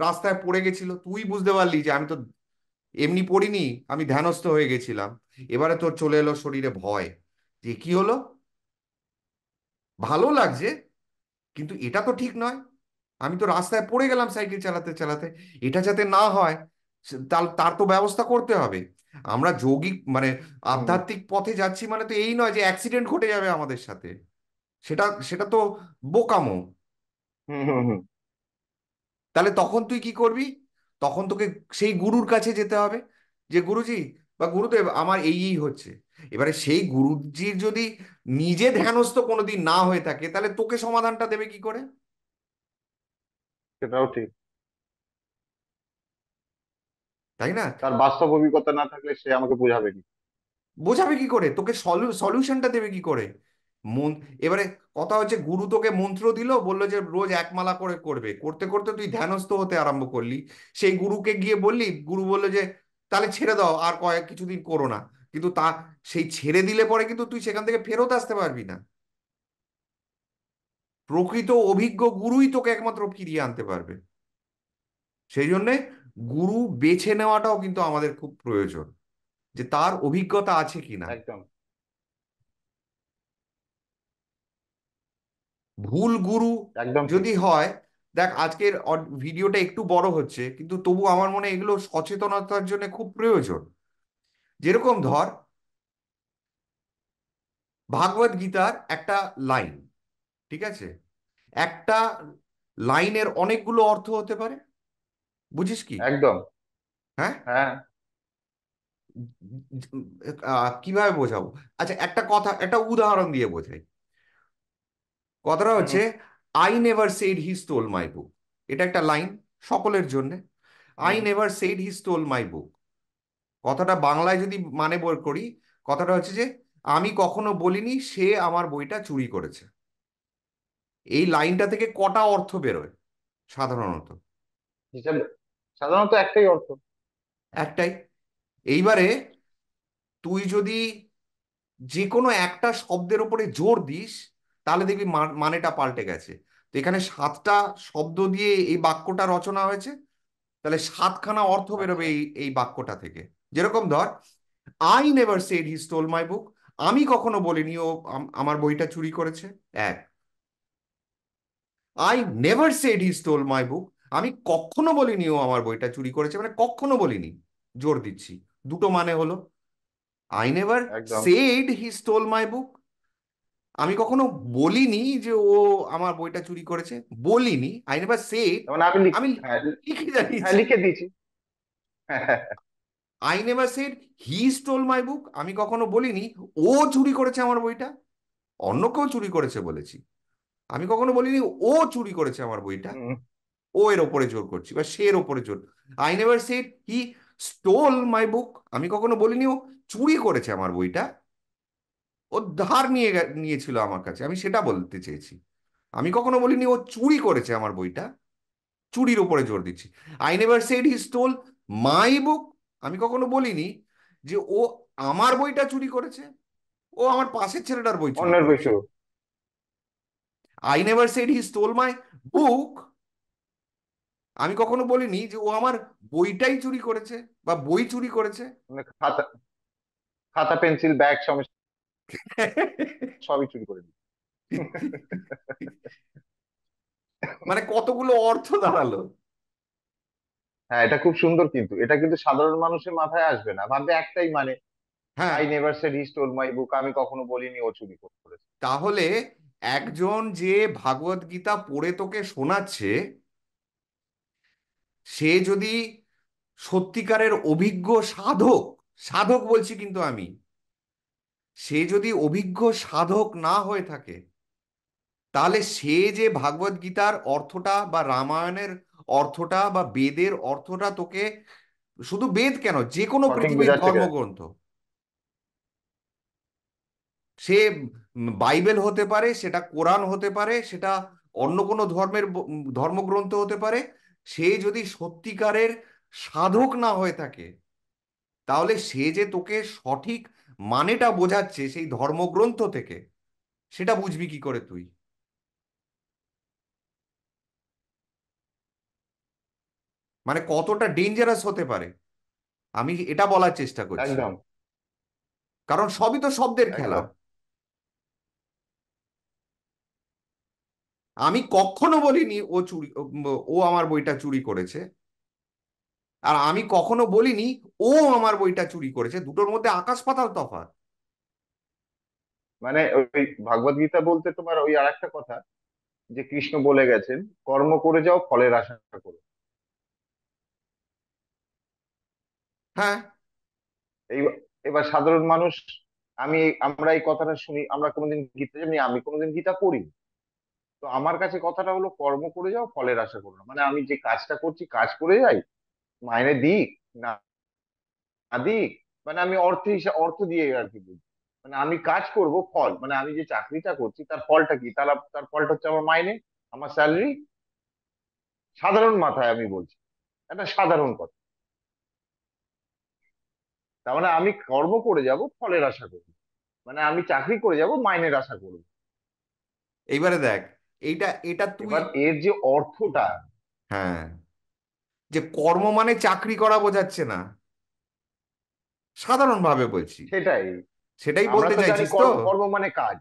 রাস্তায় পড়ে গেছিল, তুই বুঝতে পারলি যে আমি তো এমনি পড়িনি, আমি ধ্যানস্থ হয়ে গেছিলাম। এবারে তোর চলে এলো শরীরে ভয়, যে কি হলো, ভালো লাগছে কিন্তু এটা তো ঠিক নয়, আমি তো রাস্তায় পড়ে গেলাম সাইকেল চালাতে চালাতে, এটা যাতে না হয় তার তার তো ব্যবস্থা করতে হবে। আমরা যৌগিক মানে হুম আধ্যাত্মিক পথে যাচ্ছি মানে তো এই নয় যে অ্যাক্সিডেন্ট ঘটে যাবে আমাদের সাথে, সেটা সেটা তো বোকামো। হুম হুম হুম। তাহলে তখন তুই কি করবি? তখন তোকে সেই গুরুর কাছে যেতে হবে, যে গুরুজি বা গুরুদেব আমার এই এই হচ্ছে। এবারে সেই গুরুজির যদি নিজে ধ্যানস্থ কোনোদিন না হয়ে থাকে, তাহলে তোকে সমাধানটা দেবে কি করে? সেটাও ঠিক। তাই না? তার বাস্তব অভিজ্ঞতা না থাকলে সে আমাকে বোঝাবে কি? বোঝাবে কি করে, তোকে সলিউশনটা দেবে কি করে? মন এবারে কথা হচ্ছে, গুরু তোকে মন্ত্র দিল, বললো যে রোজ এক মালা করে করবে, করতে করতে তুই ধ্যানস্থ হতে আরম্ভ করলি। সেই গুরুকে গিয়ে বললি, গুরু বললো যে তাহলে ছেড়ে দাও, আর কয়েক কিছুদিন করো না। কিন্তু সেই ছেড়ে দিলে পরে কিন্তু তুই সেখান থেকে ফেরত আসতে পারবি না। প্রকৃত অভিজ্ঞ গুরুই তোকে একমাত্র ফিরিয়ে আনতে পারবে। সেই জন্যে গুরু বেছে নেওয়াটাও কিন্তু আমাদের খুব প্রয়োজন, যে তার অভিজ্ঞতা আছে কিনা। একদম। ভুল গুরু একদম ঠিক। যদি হয়, দেখ আজকের ভিডিওটা একটু বড় হচ্ছে, কিন্তু তবু আমার মনে হয় এগুলো সচেতনতার জন্য খুব প্রয়োজন। যেরকম ধর, ভাগবত গীতার একটা লাইন, ঠিক আছে, একটা লাইনের অনেকগুলো অর্থ হতে পারে, বুঝিস কি? একদম। হ্যাঁ। হ্যাঁ। কিভাবে বোঝাবো? আচ্ছা, একটা কথা, একটা উদাহরণ দিয়ে বোঝাই। কথাটা হুম। হচ্ছে, I never said he stole my book. এটা একটা লাইন সকলের জন্য। I hmm. Never said he stole my book, কথাটা বাংলায় যদি মানে বল করি, কথাটা হচ্ছে যে আমি কখনো বলিনি সে আমার বইটা চুরি করেছে। এই লাইনটা থেকে কটা অর্থ বেরোয় সাধারণত? হিসাবে সাধারণত একটাই অর্থ। একটাই। এইবারে তুই যদি যে কোনো একটা শব্দের উপরে জোর দিস, তাহলে দেখবি মানেটা পাল্টে গেছে। তো এখানে 7টা শব্দ দিয়ে এই বাক্যটা রচনা হয়েছে, তাহলে 7খানা অর্থ বেরোবে আচ্ছা। এই বাক্যটা থেকে। যেরকম ধর, I never said he stole my book, আমি কখনো বলিনি ও আমার বইটা চুরি করেছে। এক, I never said he stole my book, আমি কখনো বলিনি ও আমার বইটা চুরি করেছে, মানে কখনো বলিনি, জোর দিচ্ছি। দুটো মানে হলো। আই নেভার একদম। Shed he stole my book, আমি কখনো বলিনি যে ও আমার বইটা চুরি করেছে, বলিনি। আই নেভার সেড, যেমন আমি আমি হ্যাঁ, লিখে হ্যাঁ জানিয়েছি। লিখে দিয়েছি। হ্যাঁ, হ্যাঁ, হ্যাঁ। I never said he stole my book, আমি কখনো বলিনি ও চুরি করেছে আমার বইটা। অন্য কেউ চুরি করেছে বলেছি, আমি কখনো বলিনি ও চুরি করেছে আমার বইটা। হুম। ও এর ওপরে জোর করছি, বা সে এর ওপরে জোর। I never said he stole my book, আমি কখনো বলিনি ও চুরি করেছে আমার বইটা। ও ধার নিয়েছিল আমার কাছে, আমি সেটা বলতে চেয়েছি। আমি কখনো বলিনি ও চুরি করেছে আমার বইটা, চুরির ওপরে জোর দিচ্ছি। I never said he stole my book, আমি কখনো বলিনি যে ও আমার বইটা চুরি করেছে, ও আমার পাশের ছেলেটার বই চুরি অন্যের করেছে। বৈশু। I never said he stole my book, আমি কখনো বলিনি যে ও আমার বইটাই চুরি করেছে বা বই চুরি করেছে। মানে খাতা, খাতা পেন্সিল ব্যাগ সমস্ত সবই চুরি করে দিই। মানে কতগুলো অর্থ দাঁড়ালো। হ্যাঁ, এটা খুব সুন্দর, কিন্তু এটা কিন্তু সাধারণ মানুষের মাথায় আসবে না, ভাববে একটাই মানে, হ্যাঁ। I never said he stole my book, আমি কখনো বলিনি ও চুরি করেছে। তাহলে একজন যে ভাগবত গীতা পড়ে তোকে শোনাচ্ছে, সে যদি সত্যিকারের অভিজ্ঞ সাধক, সাধক বলছি কিন্তু আমি, সে যদি অভিজ্ঞ সাধক না হয়ে থাকে, তাহলে সে যে ভাগবত গীতার অর্থটা বা রামায়ণের অর্থটা বা বেদের অর্থটা তোকে, শুধু বেদ কেন, যে কোনো সঠিক পৃথিবীর বোঝাচ্ছে কেন? ধর্মগ্রন্থ, সে বাইবেল হতে পারে, সেটা কোরআন হতে পারে, সেটা অন্য কোনো ধর্মের ধর্মগ্রন্থ হতে পারে, সে যদি সত্যিকারের সাধক না হয়ে থাকে, তাহলে সে যে তোকে সঠিক মানেটা বোঝাচ্ছে সেই ধর্মগ্রন্থ থেকে, সেটা বুঝবি কি করে তুই? মানে কতটা ডেঞ্জারাস হতে পারে, আমি এটা বলার চেষ্টা করছি। একদম। কারণ সবই তো শব্দের খেলা। একদম। আমি কখনো বলিনি ও চুরি, ও আমার বইটা চুরি করেছে, আর আমি কখনো বলিনি ও আমার বইটা চুরি করেছে, দুটোর মধ্যে আকাশ পাতাল তফাৎ। মানে ওই ভাগবত গীতা বলতে তোমার ওই আরেকটা কথা, যে কৃষ্ণ বলে গেছেন, কর্ম করে যাও, ফলের আশা করো। হ্যাঁ। এই এবার সাধারণ মানুষ, আমরা এই কথাটা শুনি, আমরা কোনোদিন গীতা, যেমনি আমি কোনোদিন গীতা পড়ি। তো আমার কাছে কথাটা হলো, কর্ম করে যাও, ফলের আশা করো না, মানে আমি যে কাজটা করছি কাজ করে যাই, মাইনে দিক না দিক, মানে আমি অর্থ দিয়ে আর কি বুঝি। মানে আমি কাজ করব ফল, মানে আমি যে চাকরিটা করছি তার ফলটা কি, তার ফলটা হচ্ছে আমার মাইনে, আমার স্যালারি। সাধারণ মাথায় আমি বলছি, একটা সাধারণ কথা। তার মানে আমি কর্ম করে যাব, ফলের আশা করব। মানে আমি চাকরি করে যাব, মাইনের আশা করব। এইবারে দেখ, এইটা এটা তুই, এবার এর যে অর্থটা, হ্যাঁ, যে কর্ম মানে চাকরি করা বোঝাচ্ছে না, সাধারণভাবে বলছি, সেটাই। সেটাই আমরা বলতে তো জানি চাইছিস তো? কর্ম, কর্ম মানে কাজ।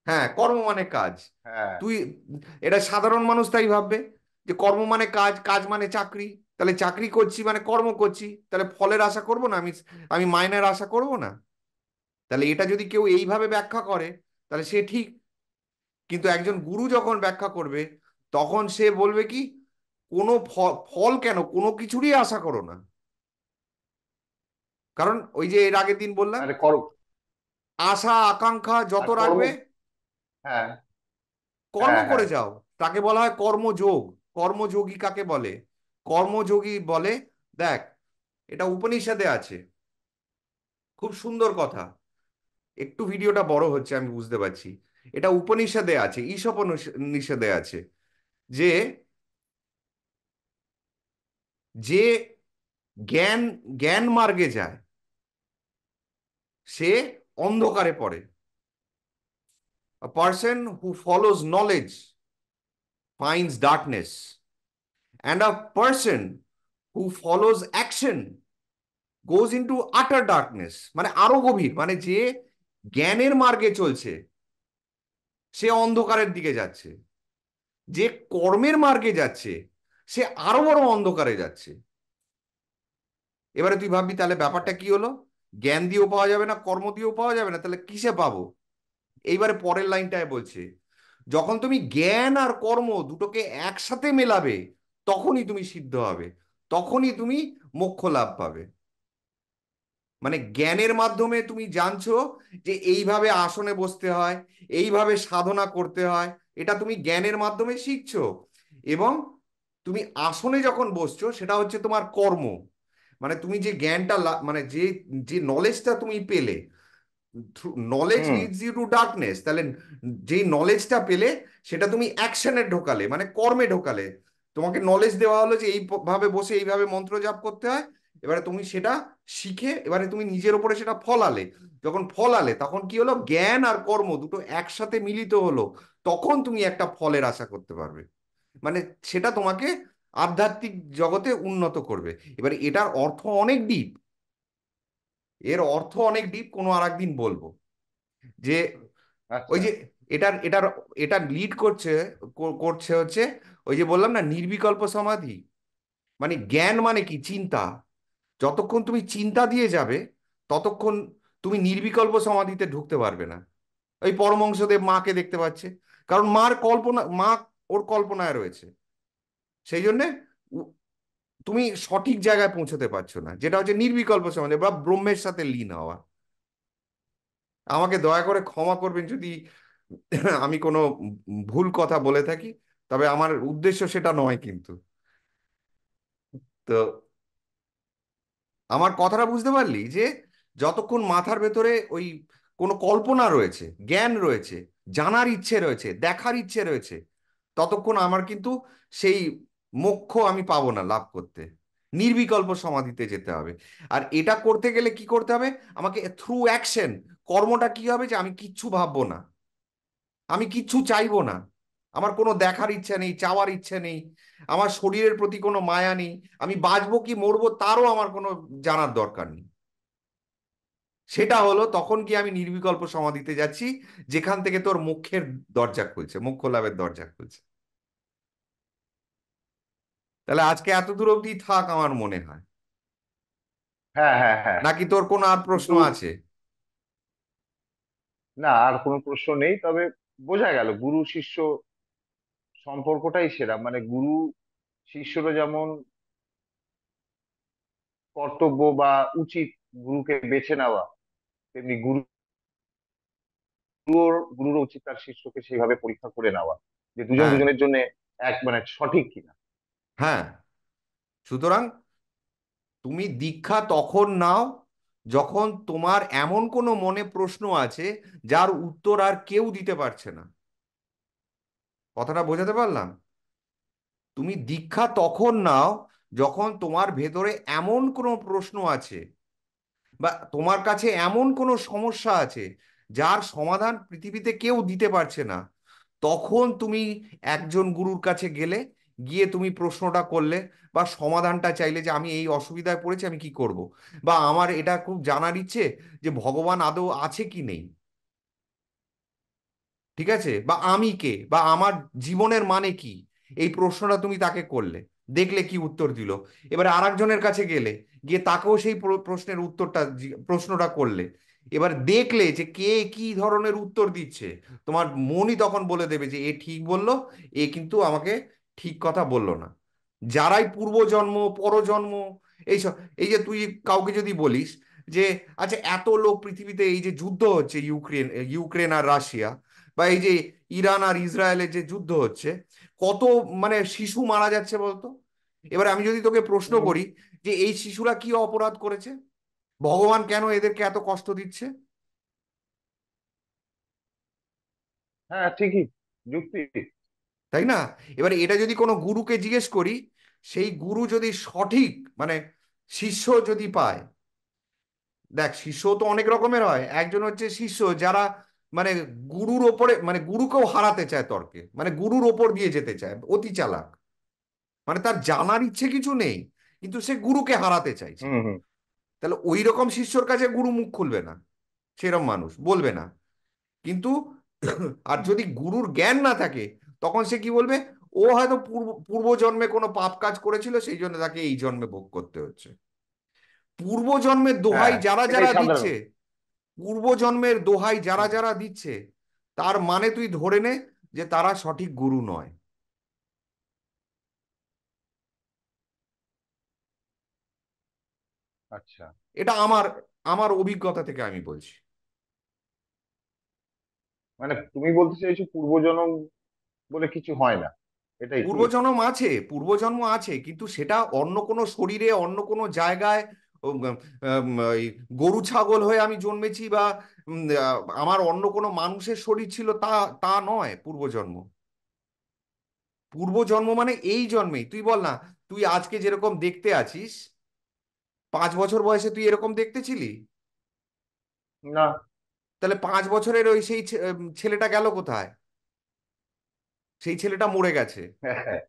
হ্যাঁ, কর্ম মানে কাজ। হ্যাঁ। তুই, এটা সাধারণ মানুষ তাই ভাববে যে কর্ম মানে কাজ, কাজ মানে চাকরি। তাহলে চাকরি করছি মানে কর্ম করছি, তাহলে ফলের আশা করব না আমি? আমি মাইনের আশা করব না? তাহলে এটা যদি কেউ এইভাবে ব্যাখ্যা করে তাহলে সে ঠিক। কিন্তু একজন গুরু যখন ব্যাখ্যা করবে তখন সে বলবে কি, কোনো ফল কেন, কোনো কিছুরই আশা করো না। কারণ ওই যে এর আগের দিন বললাম, আরে কর্ম, আশা আকাঙ্ক্ষা যত আর কর্ম। রাখবে হ্যাঁ, কর্ম হ্যাঁ, করে হ্যাঁ। যাও, তাকে বলা হয় কর্মযোগ। কর্মযোগী কাকে বলে? কর্মযোগী বলে, দেখ, এটা উপনিষদে আছে, খুব সুন্দর কথা। একটু ভিডিওটা বড় হচ্ছে আমি বুঝতে পারছি। এটা উপনিষদে আছে, ঈশোপনিষদে আছে, যে যে জ্ঞান জ্ঞান মার্গে যায় সে অন্ধকারে পড়ে। A person who follows knowledge finds darkness, and a person who follows action goes into utter darkness, মানে আরো গভীর, মানে যে জ্ঞানের মার্গে চলছে সে অন্ধকারের দিকে যাচ্ছে, যে কর্মের মার্গে যাচ্ছে সে আরো বড় অন্ধকারে যাচ্ছে। এবারে তুই ভাববি তাহলে আচ্ছা। ব্যাপারটা কি হলো? জ্ঞান দিয়েও পাওয়া যাবে না, কর্ম দিয়েও পাওয়া যাবে না, তাহলে কিসে পাবো? এইবারে পরের লাইনটায় বলছে, যখন তুমি জ্ঞান আর কর্ম দুটোকে একসাথে মেলাবে তখনই তুমি সিদ্ধ হবে, তখনই তুমি মোক্ষ লাভ পাবে। মানে জ্ঞানের মাধ্যমে তুমি জানছো যে এইভাবে আসনে বসতে হয়, এইভাবে সাধনা করতে হয়, এটা তুমি জ্ঞানের মাধ্যমে শিখছো। এবং তুমি আসনে যখন বসছো সেটা হচ্ছে তোমার কর্ম। মানে তুমি যে জ্ঞানটা মানে যে যে নলেজটা তুমি পেলে, knowledge hmm. Leads you to darkness, তাহলে যেই নলেজটা পেলে সেটা তুমি অ্যাকশনে ঢোকালে, মানে কর্মে ঢোকালে। তোমাকে নলেজ দেওয়া হলো যে এইভাবে বসে এইভাবে মন্ত্র জাপ করতে হয়, এবারে তুমি সেটা শিখে এবারে তুমি নিজের উপরে সেটা ফলালে। যখন ফলালে তখন কি হলো, জ্ঞান আর কর্ম দুটো একসাথে মিলিত হলো, তখন তুমি একটা ফলের আশা করতে পারবে। মানে সেটা তোমাকে আধ্যাত্মিক জগতে উন্নত করবে। এবারে এটার অর্থ অনেক ডিপ, এর অর্থ অনেক ডিপ, কোনো আর একদিন বলবো। যে ওই আচ্ছা। যে এটার এটার এটা লিড করছে, করছে হচ্ছে ওই যে বললাম না, নির্বিকল্প সমাধি। মানে জ্ঞান মানে কি, চিন্তা। যতক্ষণ তুমি চিন্তা দিয়ে যাবে ততক্ষণ তুমি নির্বিকল্প সমাধিতে ঢুকতে পারবে না। ওই পরমহংসদেব মাকে দেখতে পাচ্ছে, কারণ মার কল্পনা, মা ওর কল্পনায় রয়েছে। সেই জন্যে উ- তুমি সঠিক জায়গায় পৌঁছতে পারছো না, যেটা হচ্ছে নির্বিকল্প সমাধি বা ব্রহ্মের সাথে লীন হওয়া। আমাকে দয়া করে ক্ষমা করবেন যদি আমি কোনো ভুল কথা বলে থাকি, তবে আমার উদ্দেশ্য সেটা নয় কিন্তু। তো আমার কথাটা বুঝতে পারলি যে যতক্ষণ মাথার ভেতরে ওই কোনো কল্পনা রয়েছে, জ্ঞান রয়েছে, জানার ইচ্ছে রয়েছে, দেখার ইচ্ছে রয়েছে, ততক্ষণ আমার কিন্তু সেই মোক্ষ আমি পাবো না লাভ করতে। নির্বিকল্প সমাধিতে যেতে হবে। আর এটা করতে গেলে কি করতে হবে? আমাকে থ্রু অ্যাকশন, কর্মটা কি হবে, যে আমি কিচ্ছু ভাববো না, আমি কিচ্ছু চাইবো না, আমার কোনো দেখার ইচ্ছা নেই, চাওয়ার ইচ্ছা নেই, আমার শরীরের প্রতি কোনো মায়া নেই, আমি বাঁচবো কি মরবো তারও আমার কোনো জানার দরকার নেই। সেটা হলো তখন কি আমি নির্বিকল্প সমাধিতে যাচ্ছি, যেখান থেকে তোর মোক্ষের দরজা খুলছে, মোক্ষ লাভের দরজা খুলছে। তাহলে আজকে এত দূর অবধি থাক আমার মনে হয়। হ্যাঁ, হ্যাঁ, হ্যাঁ। নাকি তোর কোনো আর প্রশ্ন কিন্তু আছে? না, আর কোনো প্রশ্ন নেই, তবে বোঝা গেল গুরু শিষ্য সম্পর্কটাই সেরা। মানে গুরু শিষ্যরও যেমন কর্তব্য বা উচিত গুরুকে বেছে নেওয়া, তেমনি গুরুর উচিত তার শিষ্যকে সেইভাবে পরীক্ষা করে নেওয়া, যে দুজন হ্যাঁ, দুজনের জন্য এক, মানে সঠিক কিনা। হ্যাঁ। সুতরাং তুমি দীক্ষা তখন নাও যখন তোমার এমন কোনো মনে প্রশ্ন আছে যার উত্তর আর কেউ দিতে পারছে না। কথাটা বোঝাতে পারলাম? তুমি দীক্ষা তখন নাও যখন তোমার ভেতরে এমন কোনো প্রশ্ন আছে বা তোমার কাছে এমন কোনো সমস্যা আছে যার সমাধান পৃথিবীতে কেউ দিতে পারছে না। তখন তুমি একজন গুরুর কাছে গেলে, গিয়ে তুমি প্রশ্নটা করলে বা সমাধানটা চাইলে যে আমি এই অসুবিধায় পড়েছি, আমি কি করব, বা আমার এটা খুব জানার ইচ্ছে যে ভগবান আদৌ আছে কি নেই, ঠিক আছে, বা আমি কে, বা আমার জীবনের মানে কি, এই প্রশ্নটা তুমি তাকে করলে, দেখলে কি উত্তর দিল। এবারে আরেকজনের কাছে গেলে, গিয়ে তাকেও সেই প্রশ্নের উত্তরটা প্রশ্নটা করলে, এবার দেখলে যে কে কি ধরনের উত্তর দিচ্ছে। তোমার মনই তখন বলে দেবে যে এ ঠিক বললো, এ কিন্তু আমাকে ঠিক কথা বললো না। যারাই পূর্বজন্ম পরজন্ম এইসব, এই যে তুই কাউকে যদি বলিস যে আচ্ছা এত লোক পৃথিবীতে, এই যে যুদ্ধ হচ্ছে ইউক্রেন ইউক্রেন আর রাশিয়া, বা এই যে ইরান আর ইসরায়েলের যে যুদ্ধ হচ্ছে, কত মানে শিশু মারা যাচ্ছে বলতো। এবার আমি যদি তোকে প্রশ্ন হুম। করি যে এই শিশুরা কি অপরাধ করেছে, ভগবান কেন এদেরকে এত কষ্ট দিচ্ছে, হ্যাঁ, ঠিকই, যুক্তি। তাই না? এবারে এটা যদি কোনো গুরুকে জিজ্ঞেস করি, সেই গুরু যদি সঠিক মানে শিষ্য যদি পায়, দেখ শিষ্য তো অনেক রকমের হয়। একজন হচ্ছে শিষ্য যারা মানে গুরুর ওপরে মানে গুরুকেও হারাতে চায় তর্কে, মানে গুরুর ওপর দিয়ে যেতে চায়, অতি চালাক, মানে তার জানার ইচ্ছে কিছু নেই কিন্তু সে গুরুকে হারাতে চাইছে। হুম, হুম। তাহলে ওই রকম শিষ্যর কাছে গুরু মুখ খুলবে না, সেরকম মানুষ বলবে না। কিন্তু আর যদি গুরুর জ্ঞান না থাকে, তখন সে কি বলবে, ও হয়তো পূর্বজন্মে কোনো পাপ কাজ করেছিল, সেই জন্য তাকে এই জন্মে ভোগ করতে হচ্ছে। পূর্বজন্মের দোহাই হ্যাঁ, যারা এটাই যারা সাধারণ। দিচ্ছে, পূর্বজন্মের দোহাই যারা হুম। যারা দিচ্ছে, তার মানে তুই ধরে নে যে তারা সঠিক গুরু নয়। আচ্ছা, এটা আমার আমার অভিজ্ঞতা থেকে আমি বলছি। মানে তুমি বলতে চাইছো পূর্বজন্ম বলে কিছু হয় না, এটাই কি? পূর্বজন্ম আছে, পূর্বজন্ম আছে, কিন্তু সেটা অন্য কোনো শরীরে, অন্য কোনো জায়গায়, উম, এই গরু ছাগল হয়ে আমি জন্মেছি, বা আমার অন্য কোনো মানুষের শরীর ছিল, তা তা নয় পূর্বজন্ম। পূর্বজন্ম মানে এই জন্মেই, তুই বল না, তুই আজকে যেরকম দেখতে আছিস, 5 বছর বয়সে তুই এরকম দেখতে ছিলি? না। তাহলে 5 বছরের ওই সেই ছেলেটা গেল কোথায়? সেই ছেলেটা মরে গেছে। হ্যাঁ,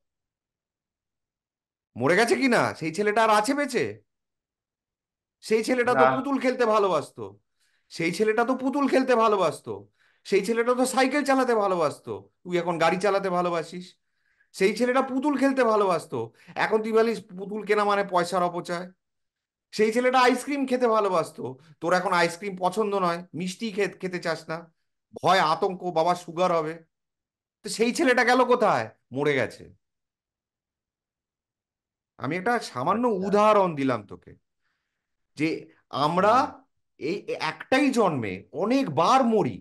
মরে গেছে কি না, সেই ছেলেটা আর আছে বেঁচে? সেই ছেলেটা তো না। পুতুল খেলতে ভালোবাসতো। সেই ছেলেটা তো পুতুল খেলতে ভালোবাসতো। সেই ছেলেটা তো সাইকেল চালাতে ভালোবাসতো। তুই এখন গাড়ি চালাতে ভালোবাসিস। সেই ছেলেটা পুতুল খেলতে ভালোবাসতো, এখন তুই বলিস পুতুল কেনা মানে পয়সার অপচয়। সেই ছেলেটা আইসক্রিম খেতে ভালোবাসতো, তোর এখন আইসক্রিম পছন্দ নয়, মিষ্টি খেতে চাস না, ভয় আতঙ্ক বাবা সুগার হবে। তো সেই ছেলেটা গেল কোথায়? মরে গেছে। আমি একটা সামান্য আচ্ছা। উদাহরণ দিলাম তোকে যে আমরা হুম। এই একটাই জন্মে অনেকবার মরি।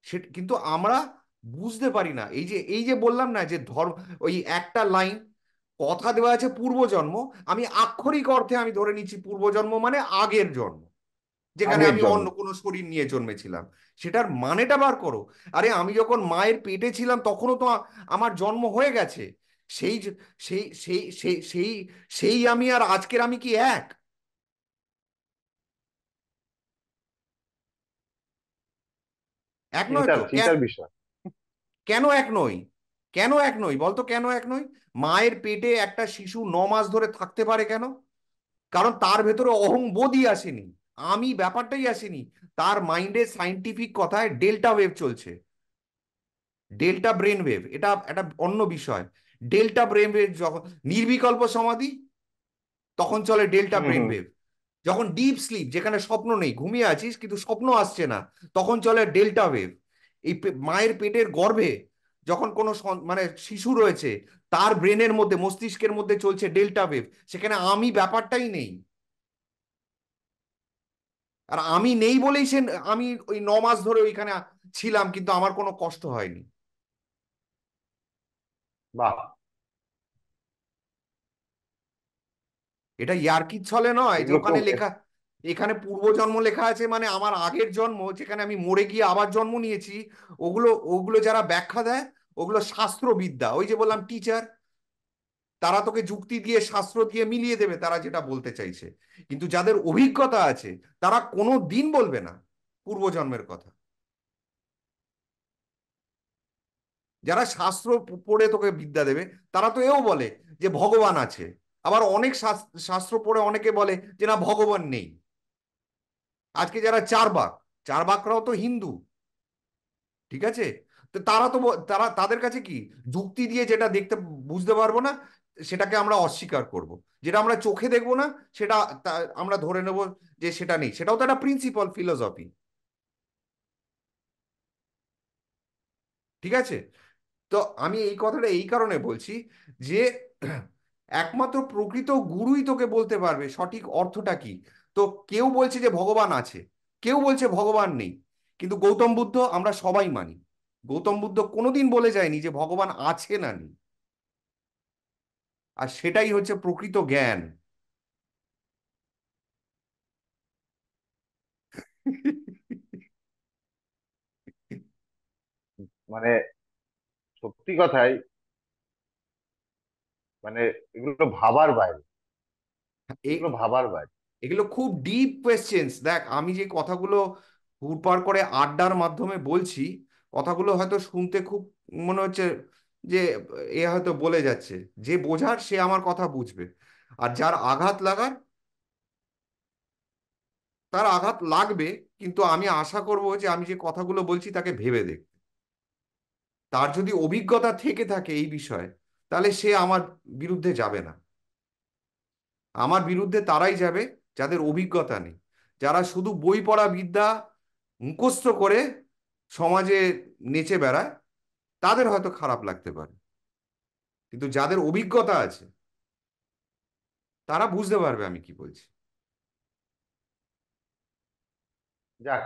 সে কিন্তু আমরা বুঝতে পারি না। এই যে বললাম না যে ধর্ম, ওই একটা লাইন কথা দেওয়া আছে পূর্বজন্ম, আমি আক্ষরিক অর্থে আমি ধরে নিচ্ছি পূর্বজন্ম মানে আগের জন্ম, যেখানে আগের আমি জন্ম। অন্য কোনো শরীর নিয়ে জন্মেছিলাম। সেটার মানেটা বার করো। আরে আমি যখন মায়ের পেটে ছিলাম তখনও তো আমার জন্ম হয়ে গেছে। সেই যে- সেই সেই সেই সেই সেই আমি আর আজকের আমি কি এক? এক নয় চিন্তার তো। চিন্তার বিষয়। কেন এক নই? কেন এক নই বলতো, কেন এক নই? মায়ের পেটে একটা শিশু 9 মাস ধরে থাকতে পারে কেন? কারণ তার ভেতরে অহংবোধই আসেনি, আমি ব্যাপারটাই আসেনি। তার মাইন্ডে সাইন্টিফিক কথায় ডেল্টা ওয়েভ চলছে, ডেল্টা ব্রেন ওয়েভ, এটা একটা অন্য বিষয়। ডেল্টা ব্রেন ওয়েভ যখন নির্বিকল্প সমাধি, তখন চলে ডেল্টা হুম, ব্রেন হুম। ওয়েভ। যখন ডিপ স্লিপ, যেখানে স্বপ্ন নেই, ঘুমিয়ে আছিস কিন্তু স্বপ্ন আসছে না, তখন চলে ডেল্টা ওয়েভ। এই মায়ের পেটের গর্ভে যখন কোনো মানে শিশু রয়েছে, তার ব্রেনের মধ্যে, মস্তিষ্কের মধ্যে চলছে ডেল্টা ওয়েভ, সেখানে আমি ব্যাপারটাই নেই। আর আমি নেই বলেই সে, আমি ওই 9 মাস ধরে ওইখানে ছিলাম কিন্তু আমার কোনো কষ্ট হয়নি। বাহ। এটা ইয়ার্কির ছলে নয় যে এগুলো ওখানে লেখা, এখানে পূর্বজন্ম লেখা আছে, মানে আমার আগের জন্ম যেখানে আমি মরে গিয়ে আবার জন্ম নিয়েছি। ওগুলো ওগুলো যারা ব্যাখ্যা দেয়, ওগুলো শাস্ত্রবিদ্যা। ওই যে বললাম টিচার, তারা তোকে যুক্তি দিয়ে শাস্ত্র দিয়ে মিলিয়ে দেবে তারা যেটা বলতে চাইছে। কিন্তু যাদের অভিজ্ঞতা আছে তারা কোনো দিন বলবে না পূর্বজন্মের কথা। যারা শাস্ত্র পড়ে তোকে বিদ্যা দেবে, তারা তো এও বলে যে ভগবান আছে। আবার অনেক শাস্ত্র পড়ে অনেকে বলে যে না, ভগবান নেই। আজকে যারা চারবাক, চারবাকরাও তো হিন্দু, ঠিক আছে? তো তারা তো তারা, তাদের কাছে কি, যুক্তি দিয়ে যেটা দেখতে বুঝতে পারবো না সেটাকে আমরা অস্বীকার করব, যেটা আমরা চোখে দেখবো না সেটা আমরা ধরে নেব যে সেটা নেই। সেটাও তো একটা প্রিন্সিপাল ফিলোসফি, ঠিক আছে? তো আমি এই কথাটা এই কারণে বলছি যে একমাত্র প্রকৃত গুরুই তোকে বলতে পারবে সঠিক অর্থটা কি। তো কেউ বলছে যে ভগবান আছে, কেউ বলছে ভগবান নেই, কিন্তু গৌতম বুদ্ধ আমরা সবাই মানি, গৌতম বুদ্ধ কোনোদিন বলে যায়নি যে ভগবান আছে না নেই। আর সেটাই হচ্ছে প্রকৃত জ্ঞান। মানে সত্যি কথাই, মানে এগুলো ভাবার বাইরে, এগুলো ভাবার বাইরে। এগুলো খুব ডিপ কোয়েশ্চেন্স। দেখ, আমি যে কথাগুলো হুড়পাড় করে আড্ডার মাধ্যমে বলছি, কথাগুলো হয়তো শুনতে খুব মনে হচ্ছে যে এ হয়তো বলে যাচ্ছে। যে বোঝার সে আমার কথা বুঝবে, আর যার আঘাত লাগার তার আঘাত লাগবে। কিন্তু আমি আশা করব যে আমি যে কথাগুলো বলছি তাকে ভেবে দেখ। তার যদি অভিজ্ঞতা থেকে থাকে এই বিষয়ে, তাহলে সে আমার বিরুদ্ধে যাবে না। আমার বিরুদ্ধে তারাই যাবে যাদের অভিজ্ঞতা নেই, যারা শুধু বই পড়া বিদ্যা মুখস্থ করে সমাজে নেচে বেড়ায়। তাদের হয়তো খারাপ লাগতে পারে, কিন্তু যাদের অভিজ্ঞতা আছে তারা বুঝতে পারবে আমি কি বলছি। যাক,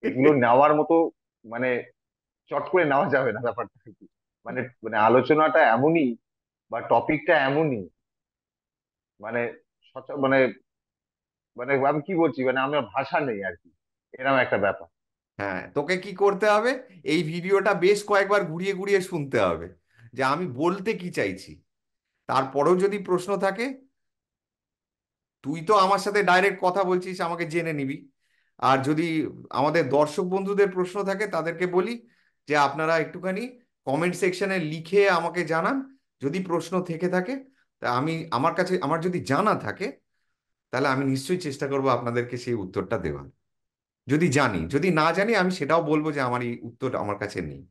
এগুলো নেওয়ার মতো, মানে চট করে নেওয়া যাবে না ব্যাপারটা আর কি। মানে মানে আলোচনাটা এমনই, বা টপিকটা এমনই, মানে মানে মানে আমি কি বলছি, মানে আমার ভাষা নেই আর কি, এরকম একটা ব্যাপার। হ্যাঁ, তোকে কি করতে হবে, এই ভিডিওটা বেশ কয়েকবার ঘুরিয়ে ঘুরিয়ে শুনতে হবে যে আমি বলতে কি চাইছি। তারপরেও যদি প্রশ্ন থাকে, তুই তো আমার সাথে ডাইরেক্ট কথা বলছিস, আমাকে জেনে নিবি। আর যদি আমাদের দর্শক বন্ধুদের প্রশ্ন থাকে, তাদেরকে বলি যে আপনারা একটুখানি কমেন্ট সেকশনে লিখে আমাকে জানান যদি প্রশ্ন থেকে থাকে। তা আমি, আমার কাছে আমার যদি জানা থাকে, তাহলে আমি নিশ্চয়ই চেষ্টা করব আপনাদেরকে সেই উত্তরটা দেওয়ার। যদি জানি, যদি না জানি, আমি সেটাও বলবো যে আমার এই উত্তর আমার কাছে নেই।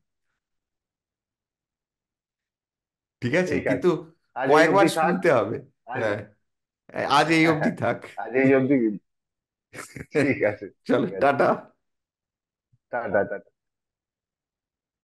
ঠিক আছে, ঠিক কিন্তু আছে, আজ এই কয়েকবার অবধি থাক। শুনতে হবে। আজ হ্যাঁ, আজ এই অবধি থাক। আজ এই অবধি। ঠিক আছে। চলো, ঠিক আছে। টাটা। Tata tata.